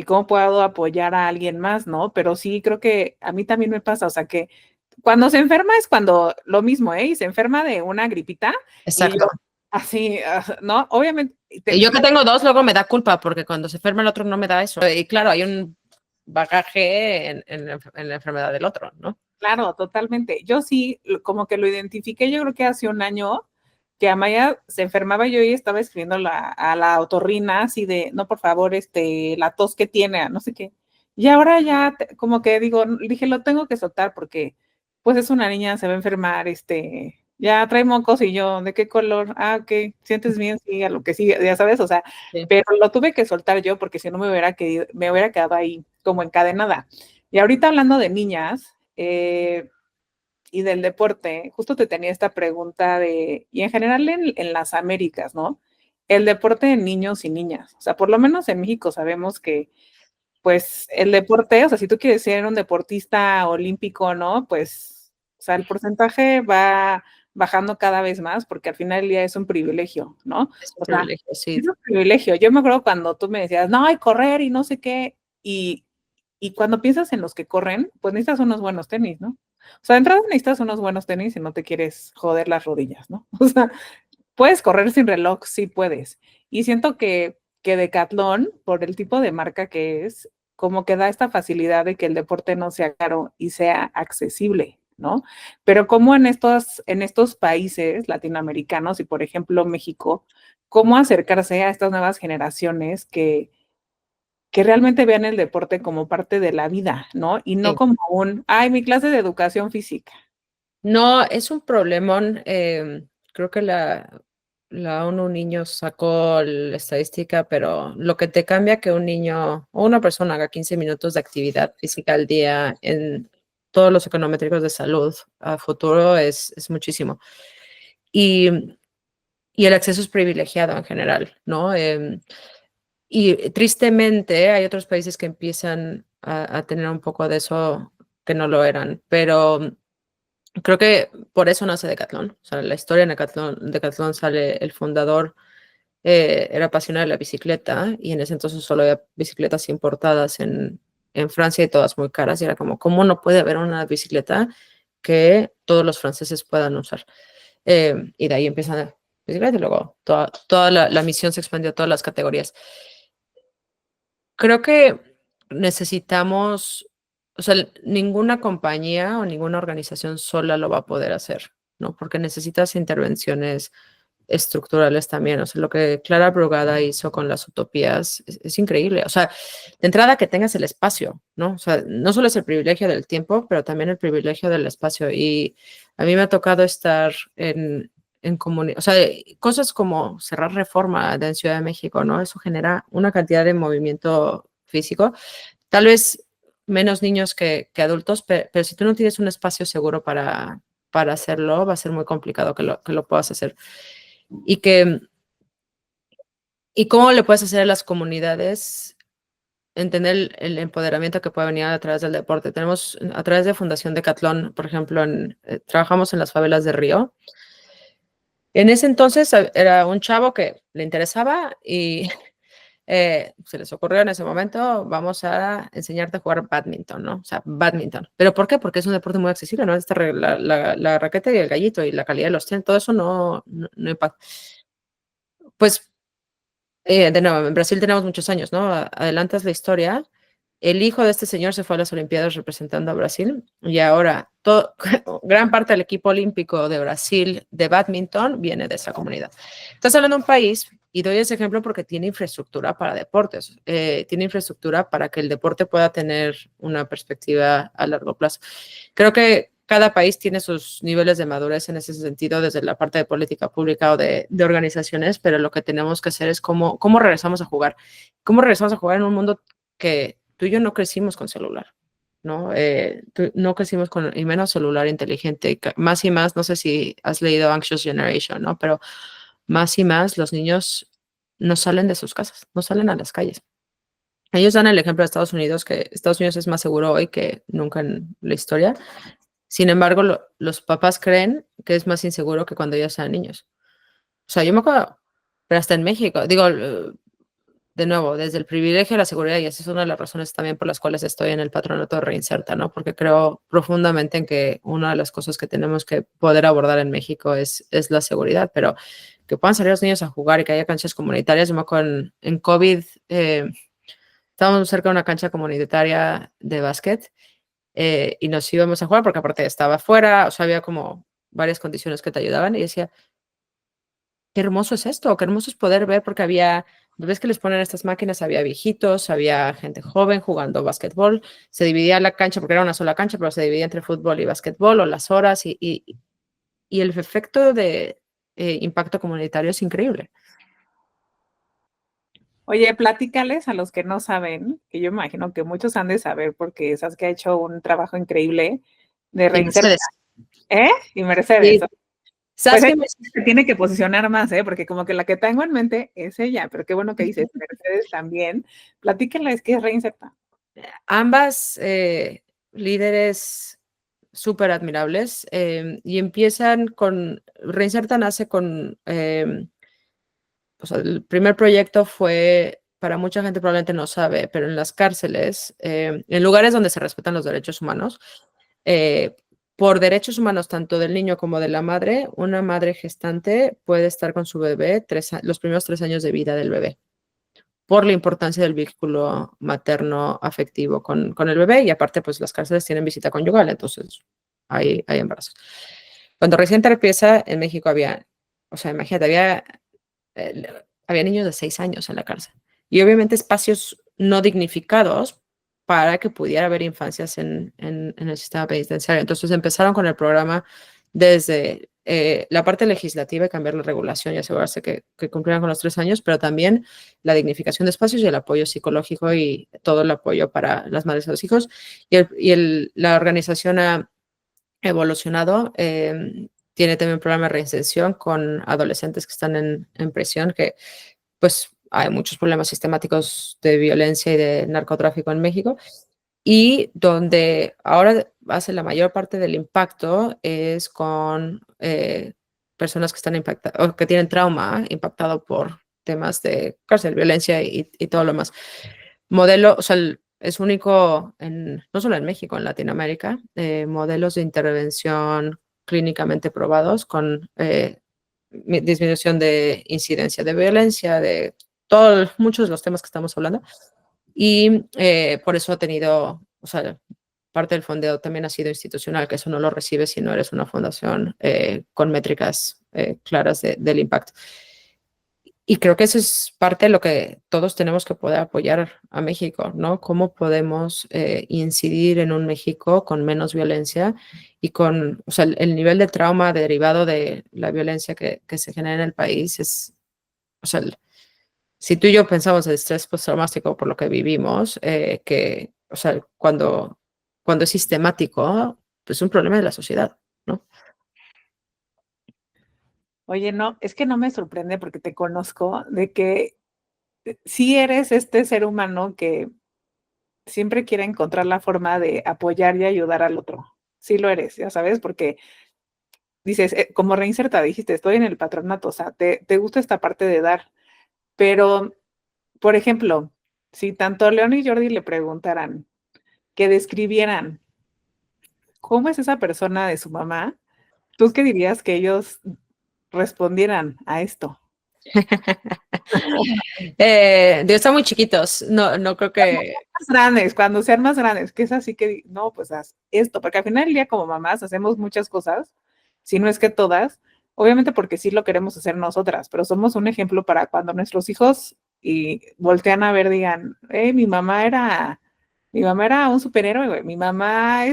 cómo puedo apoyar a alguien más, no? Pero sí, creo que a mí también me pasa, o sea, que cuando se enferma es cuando lo mismo, ¿eh? Y se enferma de una gripita y yo Exacto. así, ¿no? Obviamente, Y yo que tengo dos, luego me da culpa, porque cuando se enferma el otro no me da eso. Y claro, hay un bagaje en la enfermedad del otro, ¿no? claro, totalmente. Yo sí, como que lo identifiqué, yo creo que hace un año que Amaya se enfermaba yo y estaba escribiendo a la otorrina así de, no, por favor, la tos que tiene, no sé qué. Y ahora ya, como que digo, dije, lo tengo que soltar porque, pues es una niña, se va a enfermar, ya trae mocos y yo, ¿de qué color? Ah, ok, sientes bien, sí, a lo que sí, ya sabes, o sea, Sí. pero lo tuve que soltar yo porque si no me hubiera quedado ahí como encadenada. Y ahorita hablando de niñas, y del deporte, justo te tenía esta pregunta y en general en las Américas, ¿no? El deporte de niños y niñas. O sea, por lo menos en México sabemos que, pues, el deporte, o sea, si tú quieres ser un deportista olímpico, ¿no? Pues, o sea, el porcentaje va bajando cada vez más porque al final del día es un privilegio, ¿no? Es un O sea, privilegio, sí. es un privilegio. Yo me acuerdo cuando tú me decías, no, hay correr y no sé qué, y cuando piensas en los que corren, pues necesitas unos buenos tenis, ¿no? O sea, de entrada necesitas unos buenos tenis y no te quieres joder las rodillas, ¿no? O sea, puedes correr sin reloj, sí puedes. Y siento que Decathlon, por el tipo de marca que es, como que da esta facilidad de que el deporte no sea caro y sea accesible, ¿no? Pero como en estos países latinoamericanos y por ejemplo México, cómo acercarse a estas nuevas generaciones que realmente vean el deporte como parte de la vida, ¿no? Y no Sí. como ay, mi clase de educación física. No, es un problemón. Creo que la ONU Niños sacó la estadística, pero lo que te cambia que un niño o una persona haga 15 minutos de actividad física al día en todos los econométricos de salud a futuro es muchísimo. Y, y el acceso es privilegiado en general, ¿no? Y tristemente hay otros países que empiezan a tener un poco de eso que no lo eran, pero creo que por eso nace Decathlon. O sea, la historia de Decathlon sale el fundador, era apasionado de la bicicleta y en ese entonces solo había bicicletas importadas en Francia y todas muy caras. Y era como, ¿cómo no puede haber una bicicleta que todos los franceses puedan usar? Y de ahí empiezan la bicicleta y luego toda la misión se expandió a todas las categorías. Creo que necesitamos, o sea, ninguna compañía o ninguna organización sola lo va a poder hacer, ¿no? Porque necesitas intervenciones estructurales también. O sea, lo que Clara Brugada hizo con las utopías es increíble. O sea, de entrada que tengas el espacio, ¿no? O sea, no solo es el privilegio del tiempo, pero también el privilegio del espacio. Y a mí me ha tocado estar en comunidad, o sea, cosas como cerrar Reforma en Ciudad de México, ¿no? Eso genera una cantidad de movimiento físico. Tal vez menos niños que adultos, pero si tú no tienes un espacio seguro para hacerlo, va a ser muy complicado que lo puedas hacer. Y que, y cómo le puedes hacer a las comunidades entender empoderamiento que puede venir a través del deporte. Tenemos a través de Fundación Decathlon, por ejemplo, trabajamos en las favelas de Río. En ese entonces era un chavo que le interesaba y se les ocurrió en ese momento, vamos a enseñarte a jugar badminton, ¿no? O sea, badminton. ¿Pero por qué? Porque es un deporte muy accesible, ¿no? La raqueta y el gallito y la calidad de los tenis, todo eso no impacta. Pues, de nuevo, en Brasil tenemos muchos años, ¿no? Adelantas la historia. El hijo de este señor se fue a las Olimpiadas representando a Brasil y ahora gran parte del equipo olímpico de Brasil de badminton viene de esa comunidad. Estás hablando de un país, y doy ese ejemplo porque tiene infraestructura para deportes, tiene infraestructura para que el deporte pueda tener una perspectiva a largo plazo. Creo que cada país tiene sus niveles de madurez en ese sentido, desde la parte de política pública o de organizaciones, pero lo que tenemos que hacer es cómo regresamos a jugar. ¿Cómo regresamos a jugar en un mundo que tú y yo no crecimos con celular, ¿no? No crecimos con, y menos celular inteligente, más y más, no sé si has leído Anxious Generation, ¿no? Pero más y más los niños no salen de sus casas, no salen a las calles. Ellos dan el ejemplo de Estados Unidos, que Estados Unidos es más seguro hoy que nunca en la historia. Sin embargo, los papás creen que es más inseguro que cuando ellos eran niños. O sea, yo me acuerdo, pero hasta en México, digo, de nuevo, desde el privilegio a la seguridad, y esa es una de las razones también por las cuales estoy en el patronato de Reinserta, ¿no? Porque creo profundamente en que una de las cosas que tenemos que poder abordar en México es la seguridad, pero que puedan salir los niños a jugar y que haya canchas comunitarias. Yo me acuerdo en COVID, estábamos cerca de una cancha comunitaria de básquet, y nos íbamos a jugar porque aparte estaba afuera, o sea, había como varias condiciones que te ayudaban y decía, qué hermoso es esto, qué hermoso es poder ver, porque había, ves que les ponen estas máquinas, había viejitos, había gente joven jugando básquetbol, se dividía la cancha, porque era una sola cancha, pero se dividía entre fútbol y básquetbol, o las horas, y el efecto de impacto comunitario es increíble. Oye, platícales a los que no saben, que yo imagino que muchos han de saber porque sabes que ha hecho un trabajo increíble de Y reinsertar, Mercedes. ¿eh? Y Mercedes. Sí. Pues ¿Sabes ella qué? se tiene que posicionar más, ¿eh? Porque como que la que tengo en mente es ella, pero qué bueno que dices, Mercedes también. Platíquenles qué es reinsertar. Ambas líderes súper admirables, y empiezan Reinserta nace o sea, el primer proyecto fue, para mucha gente probablemente no sabe, pero en las cárceles, en lugares donde se respetan los derechos humanos, eh, por derechos humanos tanto del niño como de la madre, una madre gestante puede estar con su bebé los primeros 3 años de vida del bebé. por la importancia del vínculo materno afectivo con el bebé y aparte pues las cárceles tienen visita conyugal, entonces hay embarazos. Cuando recién empieza en México había, o sea, imagínate, había niños de 6 años en la cárcel y obviamente espacios no dignificados para que pudiera haber infancias en el sistema penitenciario. Entonces empezaron con el programa desde la parte legislativa y cambiar la regulación y asegurarse que cumplieran con los 3 años, pero también la dignificación de espacios y el apoyo psicológico y todo el apoyo para las madres y los hijos. La organización ha evolucionado. Tiene también un programa de reinserción con adolescentes que están en prisión, que pues hay muchos problemas sistemáticos de violencia y de narcotráfico en México y donde ahora hace la mayor parte del impacto es con personas que están impactadas o que tienen trauma impactado por temas de cárcel, violencia y todo lo más. Modelo, o sea, es único no solo en México, en Latinoamérica, modelos de intervención clínicamente probados con disminución de incidencia de violencia, de muchos de los temas que estamos hablando. Y por eso ha tenido, o sea, parte del fondeo también ha sido institucional, que eso no lo recibes si no eres una fundación con métricas claras del impacto. Y creo que eso es parte de lo que todos tenemos que poder apoyar a México, ¿no? ¿Cómo podemos incidir en un México con menos violencia y con, o sea, el nivel de trauma derivado de la violencia que se genera en el país es, o sea, si tú y yo pensamos en estrés postraumático por lo que vivimos, o sea, cuando es sistemático, pues es un problema de la sociedad, ¿no? Oye, no, es que no me sorprende porque te conozco de que sí eres este ser humano que siempre quiere encontrar la forma de apoyar y ayudar al otro. Sí lo eres, ya sabes, porque dices, como reinserta, dijiste, estoy en el patronato, o sea, te gusta esta parte de dar, pero, por ejemplo, si tanto León y Jordi le preguntaran, que describieran cómo es esa persona de su mamá, ¿tú qué dirías que ellos respondieran a esto? Están muy chiquitos, no creo que... Más grandes, cuando sean más grandes, que es así que, no, pues haz esto, porque al final del día como mamás hacemos muchas cosas, si no es que todas, obviamente porque sí lo queremos hacer nosotras, pero somos un ejemplo para cuando nuestros hijos y voltean a ver, digan, mi mamá era un superhéroe, güey, mi mamá,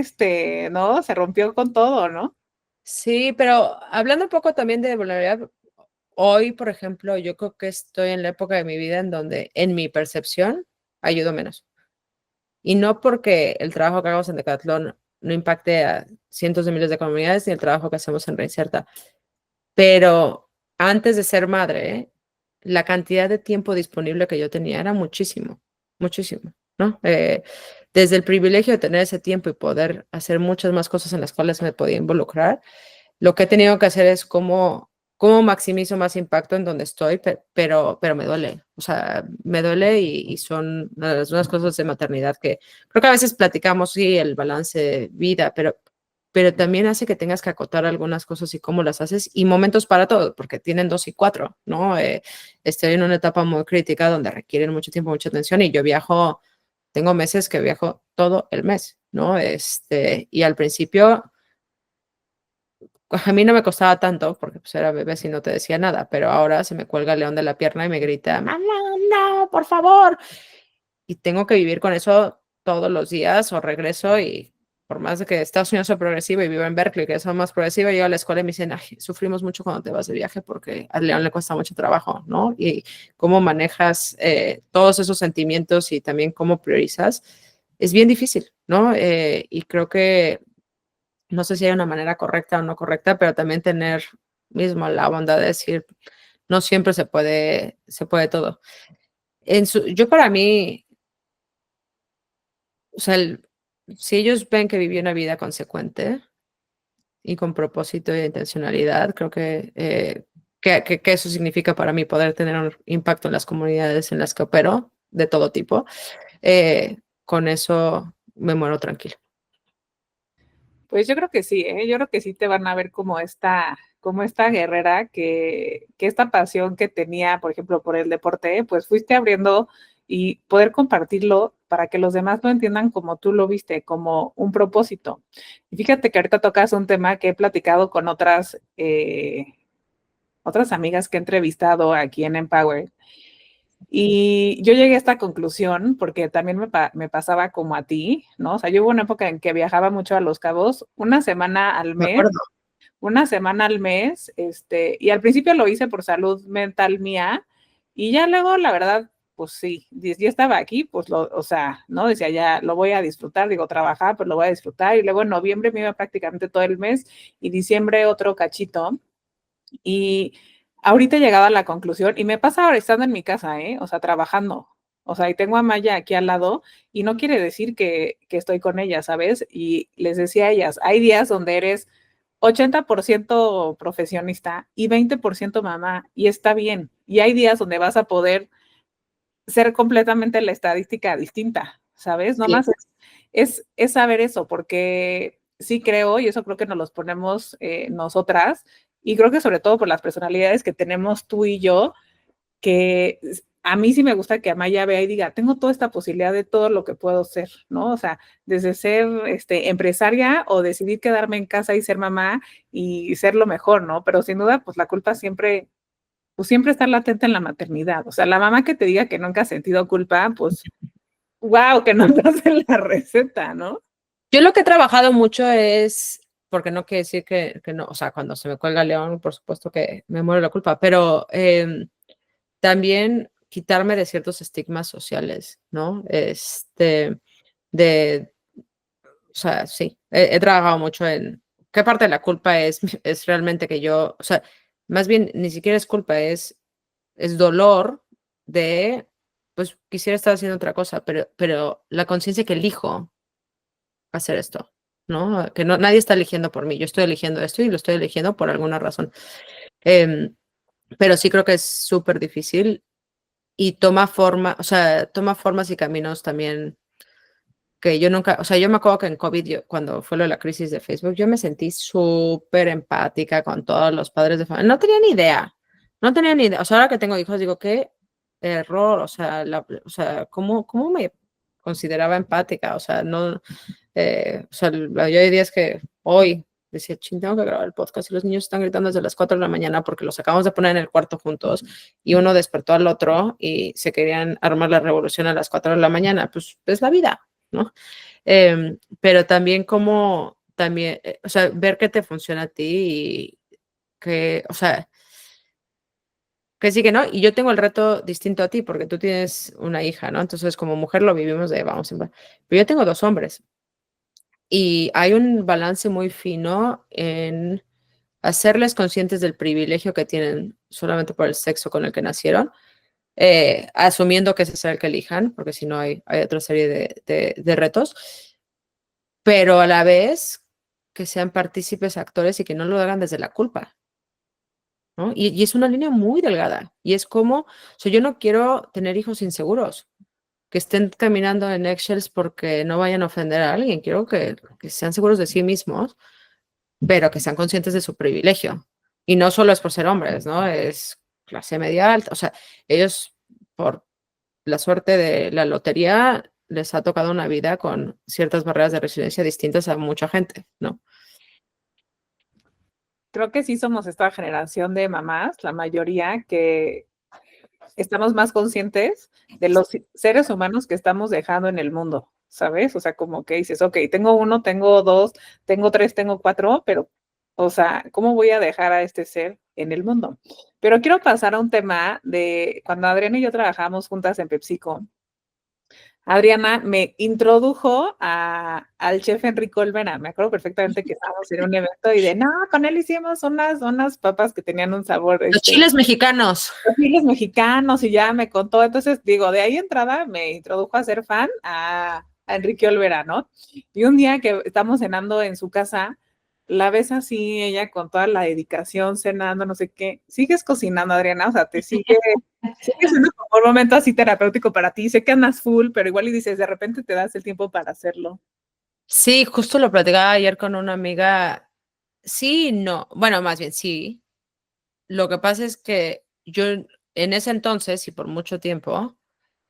¿no? Se rompió con todo, ¿no? Sí, pero hablando un poco también de vulnerabilidad, hoy, por ejemplo, yo creo que estoy en la época de mi vida en donde, en mi percepción, ayudo menos. Y no porque el trabajo que hagamos en Decathlon no impacte a cientos de miles de comunidades, ni el trabajo que hacemos en Reinserta, pero antes de ser madre, la cantidad de tiempo disponible que yo tenía era muchísimo, muchísimo, ¿no? Desde el privilegio de tener ese tiempo y poder hacer muchas más cosas en las cuales me podía involucrar, lo que he tenido que hacer es cómo maximizo más impacto en donde estoy, pero me duele, o sea, me duele y son unas cosas de maternidad que creo que a veces platicamos, sí, el balance de vida, pero también hace que tengas que acotar algunas cosas y cómo las haces y momentos para todo, porque tienen 2 y 4, ¿no? Estoy en una etapa muy crítica donde requieren mucho tiempo, mucha atención y yo viajo, tengo meses que viajo todo el mes, ¿no? Y al principio a mí no me costaba tanto porque pues era bebé y no te decía nada, pero ahora se me cuelga el león de la pierna y me grita, mamá, no, por favor. Y tengo que vivir con eso todos los días o regreso y por más de que Estados Unidos es progresivo y vivo en Berkeley, que es más progresiva, yo a la escuela y me dicen, ay, sufrimos mucho cuando te vas de viaje porque al león le cuesta mucho trabajo, ¿no? Y cómo manejas todos esos sentimientos y también cómo priorizas, es bien difícil, ¿no? Y creo que no sé si hay una manera correcta o no correcta, pero también tener mismo la bondad de decir, no siempre se puede todo. Yo para mí, o sea, si ellos ven que viví una vida consecuente y con propósito e intencionalidad, creo que eso significa para mí poder tener un impacto en las comunidades en las que opero, de todo tipo. Con eso me muero tranquilo. Pues yo creo que sí, ¿eh? Yo creo que sí te van a ver como esta guerrera que esta pasión que tenía, por ejemplo, por el deporte, pues fuiste abriendo y poder compartirlo para que los demás lo entiendan como tú lo viste, como un propósito. Y fíjate que ahorita tocas un tema que he platicado con otras amigas que he entrevistado aquí en Empower. Y yo llegué a esta conclusión porque también me pasaba como a ti, ¿no? O sea, yo hubo una época en que viajaba mucho a Los Cabos, De acuerdo. una semana al mes, y al principio lo hice por salud mental mía, y ya luego, la verdad, pues sí, ya estaba aquí, pues o sea, ¿no? Decía, ya lo voy a disfrutar, digo, trabajar, pues lo voy a disfrutar, y luego en noviembre me iba prácticamente todo el mes, y diciembre otro cachito, y ahorita he llegado a la conclusión, y me pasa ahora estando en mi casa, ¿eh? O sea, trabajando. O sea, y tengo a Maya aquí al lado, y no quiere decir que estoy con ella, ¿sabes? Y les decía a ellas, hay días donde eres 80% profesionista y 20% mamá, y está bien. Y hay días donde vas a poder ser completamente la estadística distinta, ¿sabes? Sí. Nomás es saber eso, porque sí creo, y eso creo que nos los ponemos nosotras, y creo que sobre todo por las personalidades que tenemos tú y yo, que a mí sí me gusta que Amaya vea y diga, tengo toda esta posibilidad de todo lo que puedo ser, ¿no? O sea, desde ser empresaria o decidir quedarme en casa y ser mamá y ser lo mejor, ¿no? Pero sin duda, pues la culpa siempre, pues siempre está latente en la maternidad. O sea, la mamá que te diga que nunca ha sentido culpa, pues, wow, que no te hace la receta, ¿no? Yo lo que he trabajado mucho es, porque no quiere decir que no, o sea, cuando se me cuelga el león, por supuesto que me muero la culpa, pero también quitarme de ciertos estigmas sociales, ¿no? De, o sea, sí, he trabajado mucho en qué parte de la culpa es realmente que yo, o sea, más bien ni siquiera es culpa, es dolor de, pues quisiera estar haciendo otra cosa, pero la conciencia que elijo hacer esto, ¿no? Que no, nadie está eligiendo por mí, yo estoy eligiendo esto y lo estoy eligiendo por alguna razón. Em, pero sí creo que es súper difícil y toma forma, o sea, toma formas y caminos también que yo nunca, o sea, yo me acuerdo que en COVID, cuando fue lo de la crisis de Facebook, yo me sentí súper empática con todos los padres de familia. No tenía ni idea, no tenía ni idea. O sea, ahora que tengo hijos, digo, qué error, o sea, ¿cómo me consideraba empática? O sea, no, o sea, yo hay días que hoy decía, ching, tengo que grabar el podcast y los niños están gritando desde las 4 de la mañana porque los acabamos de poner en el cuarto juntos y uno despertó al otro y se querían armar la revolución a las 4 de la mañana. Pues es la vida, ¿no? Pero también como, también, o sea, ver que te funciona a ti y que, o sea, que sí que no, y yo tengo el reto distinto a ti porque tú tienes una hija, ¿no? Entonces como mujer lo vivimos de vamos, pero yo tengo dos hombres y hay un balance muy fino en hacerles conscientes del privilegio que tienen solamente por el sexo con el que nacieron, asumiendo que ese es el que elijan, porque si no hay otra serie de retos, pero a la vez que sean partícipes actores y que no lo hagan desde la culpa, ¿no? Y es una línea muy delgada. Y es como, o sea, yo no quiero tener hijos inseguros, que estén caminando en eggshells porque no vayan a ofender a alguien. Quiero que sean seguros de sí mismos, pero que sean conscientes de su privilegio. Y no solo es por ser hombres, ¿no? Es clase media alta. O sea, ellos, por la suerte de la lotería, les ha tocado una vida con ciertas barreras de resiliencia distintas a mucha gente, ¿no? Creo que sí somos esta generación de mamás, la mayoría, que estamos más conscientes de los seres humanos que estamos dejando en el mundo, ¿sabes? O sea, como que dices, ok, tengo uno, tengo dos, tengo tres, tengo cuatro, pero, o sea, ¿cómo voy a dejar a este ser en el mundo? Pero quiero pasar a un tema de cuando Adriana y yo trabajamos juntas en PepsiCo. Adriana me introdujo al chef Enrique Olvera. Me acuerdo perfectamente que estábamos en un evento y de, no, con él hicimos unas papas que tenían un sabor, Los chiles mexicanos. chiles mexicanos y ya me contó. Entonces, digo, de ahí entrada me introdujo a ser fan a Enrique Olvera, ¿no? Y un día que estamos cenando en su casa, la ves así, ella con toda la dedicación, cenando, no sé qué. ¿Sigues cocinando, Adriana? O sea, sigue siendo como un momento así terapéutico para ti. Sé que andas full, pero igual y dices, de repente te das el tiempo para hacerlo. Sí, justo lo platicaba ayer con una amiga. Sí, no. Bueno, más bien sí. Lo que pasa es que yo en ese entonces y por mucho tiempo,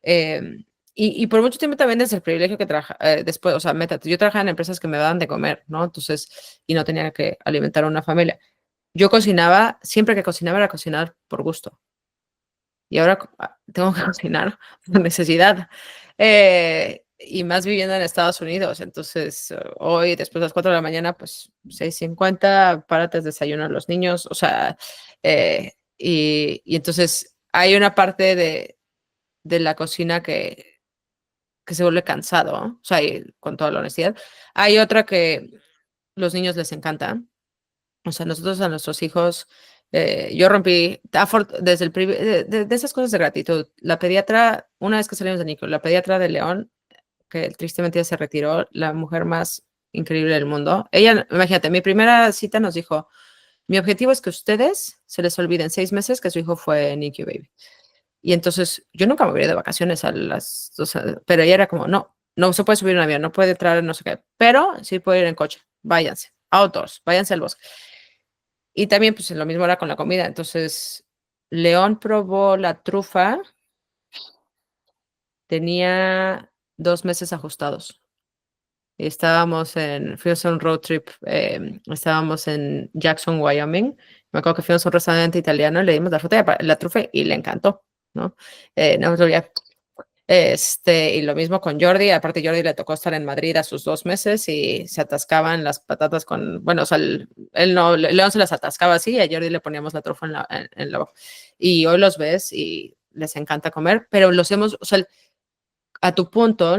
em, y por mucho tiempo también desde el privilegio que trabaja, después, o sea, yo trabajaba en empresas que me daban de comer, ¿no? Entonces, y no tenía que alimentar a una familia. Yo cocinaba, siempre que cocinaba era cocinar por gusto. Y ahora tengo que cocinar por necesidad. Y más viviendo en Estados Unidos. Entonces, hoy, después de las 4 de la mañana, pues 6:50, párate, desayuno a los niños. O sea, y entonces hay una parte de la cocina que se vuelve cansado, ¿no? O sea, y con toda la honestidad. Hay otra que los niños les encanta. O sea, nosotros a nuestros hijos, yo rompí desde de esas cosas de gratitud. La pediatra, una vez que salimos de Nico, la pediatra de León, que tristemente ya se retiró, la mujer más increíble del mundo. Ella, imagínate, mi primera cita nos dijo, mi objetivo es que ustedes se les olviden 6 meses que su hijo fue NICU Baby. Y entonces yo nunca me voy a ir de vacaciones o sea, pero ella era como, no, no se puede subir en avión, no puede entrar en no sé qué, pero sí puede ir en coche, váyanse, outdoors, váyanse al bosque. Y también, pues lo mismo era con la comida. Entonces, León probó la trufa, tenía 2 meses ajustados. Y fuimos a un road trip, estábamos en Jackson, Wyoming. Me acuerdo que fuimos a un restaurante italiano y le dimos la trufa y le encantó, ¿no? No, y lo mismo con Jordi, aparte Jordi le tocó estar en Madrid a sus 2 meses y se atascaban las patatas bueno, o sea, él no, León se las atascaba así y a Jordi le poníamos la trufa en la boca. Y hoy los ves y les encanta comer, pero o sea, a tu punto,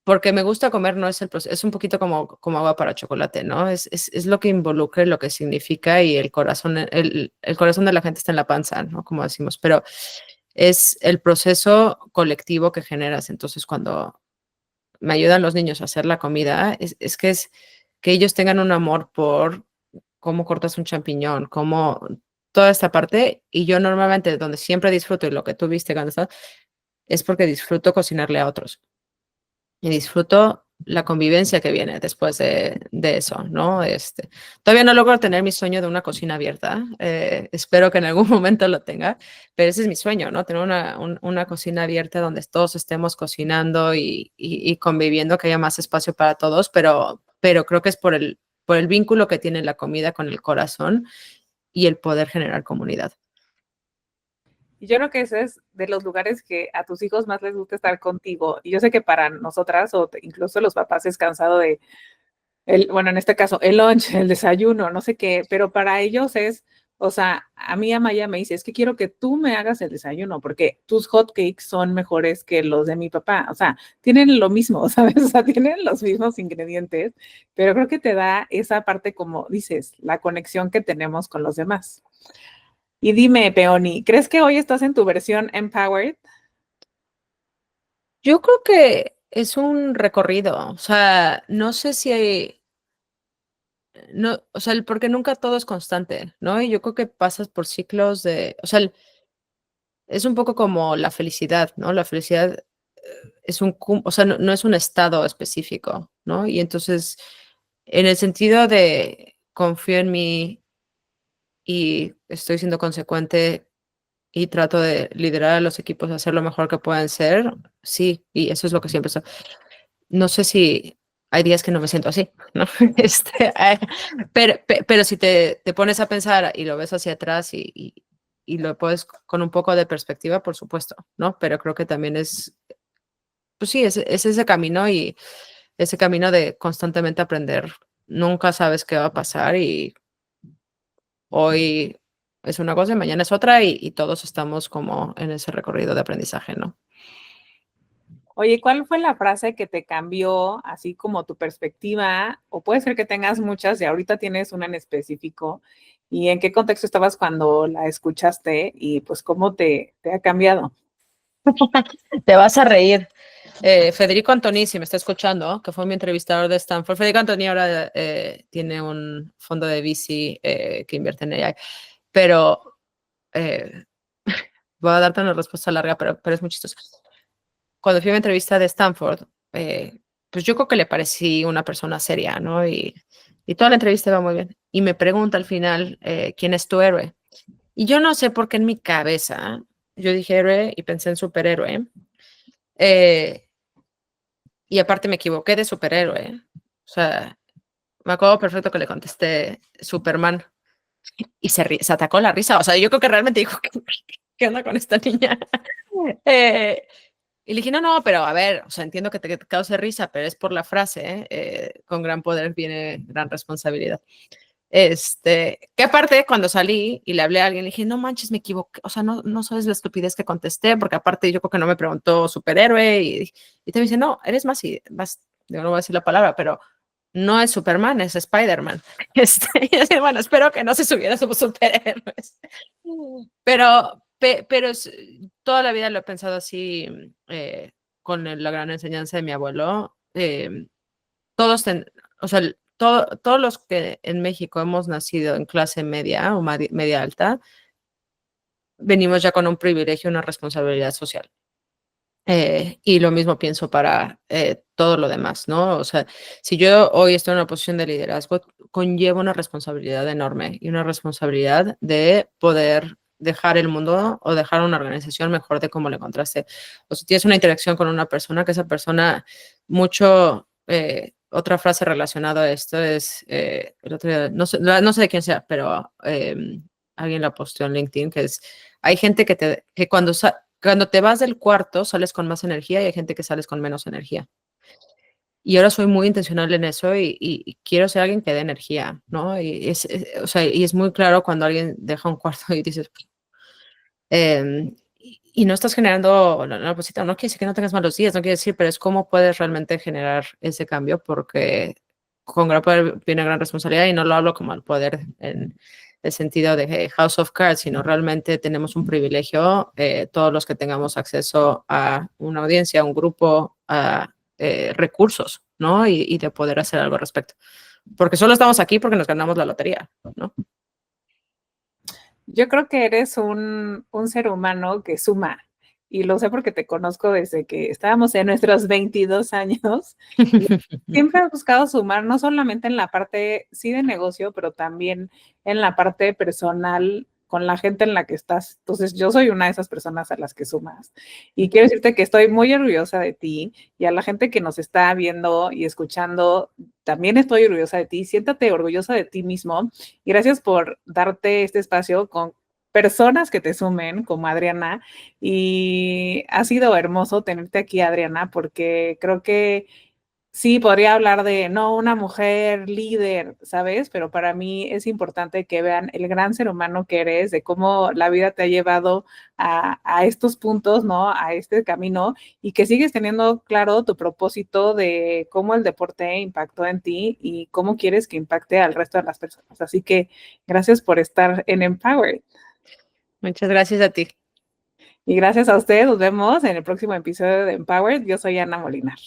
porque me gusta comer no es el proceso, es un poquito como agua para chocolate, ¿no? Es lo que involucra, lo que significa y el corazón de la gente está en la panza, ¿no? Como decimos, pero es el proceso colectivo que generas. Entonces, cuando me ayudan los niños a hacer la comida, es que ellos tengan un amor por cómo cortas un champiñón, cómo toda esta parte, y yo normalmente donde siempre disfruto y lo que tú viste cuando estás, es porque disfruto cocinarle a otros y disfruto la convivencia que viene después de eso, ¿no? Todavía no logro tener mi sueño de una cocina abierta, espero que en algún momento lo tenga, pero ese es mi sueño, ¿no? Tener una cocina abierta donde todos estemos cocinando y conviviendo, que haya más espacio para todos, pero creo que es por el vínculo que tiene la comida con el corazón y el poder generar comunidad. Y yo creo que ese es de los lugares que a tus hijos más les gusta estar contigo. Y yo sé que para nosotras o incluso los papás es cansado de bueno, en este caso, el lunch, el desayuno, no sé qué, pero para ellos es, o sea, a mí Amaya me dice, es que quiero que tú me hagas el desayuno, porque tus hot cakes son mejores que los de mi papá, o sea, tienen lo mismo, ¿sabes? O sea, tienen los mismos ingredientes, pero creo que te da esa parte, como dices, la conexión que tenemos con los demás. Y dime, Peoni, ¿crees que hoy estás en tu versión empowered? Yo creo que es un recorrido, o sea, no sé si hay, no, o sea, porque nunca todo es constante, ¿no? Y yo creo que pasas por ciclos o sea, es un poco como la felicidad, ¿no? La felicidad o sea, no es un estado específico, ¿no? Y entonces, en el sentido de confío en mí y estoy siendo consecuente y trato de liderar a los equipos a hacer lo mejor que puedan ser, sí, y eso es lo que siempre soy. No sé si hay días que no me siento así, ¿no? Pero si te pones a pensar y lo ves hacia atrás y lo puedes con un poco de perspectiva, por supuesto, ¿no? Pero creo que también pues sí, es ese camino y ese camino de constantemente aprender. Nunca sabes qué va a pasar y hoy es una cosa y mañana es otra y todos estamos como en ese recorrido de aprendizaje, ¿no? Oye, ¿cuál fue la frase que te cambió así como tu perspectiva? O puede ser que tengas muchas y ahorita tienes una en específico. ¿Y en qué contexto estabas cuando la escuchaste? Y pues cómo te ha cambiado. Te vas a reír. Federico Antoni, si me está escuchando, que fue mi entrevistador de Stanford. Federico Antoni ahora tiene un fondo de VC que invierte en AI, pero eh, voy a darte una respuesta larga, pero es muy chistoso. Cuando fui a mi entrevista de Stanford, pues yo creo que le parecí una persona seria, ¿no? Y toda la entrevista iba muy bien. Y me pregunta al final, ¿quién es tu héroe? Y yo no sé por qué en mi cabeza yo dije héroe y pensé en superhéroe. Eh, y aparte me equivoqué de superhéroe. O sea, me acuerdo perfecto que le contesté Superman y se atacó la risa. O sea, yo creo que realmente dijo, ¿qué onda con esta niña? Eh, y le dije, no, no, pero a ver, o sea, entiendo que te cause risa, pero es por la frase, con gran poder viene gran responsabilidad. Que aparte, cuando salí y le hablé a alguien, le dije, no manches, me equivoqué, o sea, no, no sabes la estupidez que contesté, porque aparte yo creo que no me preguntó superhéroe, y te dice, no, eres más, y más, yo no voy a decir la palabra, pero no es Superman, es Spider-Man. Y así, bueno, espero que no se subiera a sus superhéroes. Pero toda la vida lo he pensado así, con la gran enseñanza de mi abuelo. Todos, o sea, todos los que en México hemos nacido en clase media o media alta, venimos ya con un privilegio, una responsabilidad social. Y lo mismo pienso para todo lo demás, ¿no? O sea, si yo hoy estoy en una posición de liderazgo, conlleva una responsabilidad enorme y una responsabilidad de poder dejar el mundo o dejar una organización mejor de cómo le encontraste. O si tienes una interacción con una persona, que esa persona mucho, otra frase relacionada a esto es, el otro día, no sé de quién sea, pero alguien la posteó en LinkedIn, que es, hay gente que cuando te vas del cuarto sales con más energía y hay gente que sales con menos energía. Y ahora soy muy intencional en eso y quiero ser alguien que dé energía, ¿no? O sea, y es muy claro cuando alguien deja un cuarto y dices, y no estás generando la posita, no quiere decir que no tengas malos días, no quiere decir, pero es cómo puedes realmente generar ese cambio, porque con gran poder viene gran responsabilidad, y no lo hablo como el poder en el sentido de House of Cards, sino realmente tenemos un privilegio, todos los que tengamos acceso a una audiencia, a un grupo, a recursos, ¿no? Y de poder hacer algo al respecto. Porque solo estamos aquí porque nos ganamos la lotería, ¿no? Yo creo que eres un ser humano que suma, y lo sé porque te conozco desde que estábamos en nuestros 22 años, y siempre has buscado sumar, no solamente en la parte, sí, de negocio, pero también en la parte personal con la gente en la que estás. Entonces, yo soy una de esas personas a las que sumas. Y quiero decirte que estoy muy orgullosa de ti, y a la gente que nos está viendo y escuchando, también estoy orgullosa de ti. Siéntate orgullosa de ti mismo, y gracias por darte este espacio con personas que te sumen, como Adriana. Y ha sido hermoso tenerte aquí, Adriana, porque creo que sí, podría hablar de, no, una mujer líder, ¿sabes? Pero para mí es importante que vean el gran ser humano que eres, de cómo la vida te ha llevado a estos puntos, ¿no? A este camino, y que sigues teniendo claro tu propósito de cómo el deporte impactó en ti y cómo quieres que impacte al resto de las personas. Así que gracias por estar en Empower. Muchas gracias a ti. Y gracias a ustedes, nos vemos en el próximo episodio de Empowered. Yo soy Ana Molinar.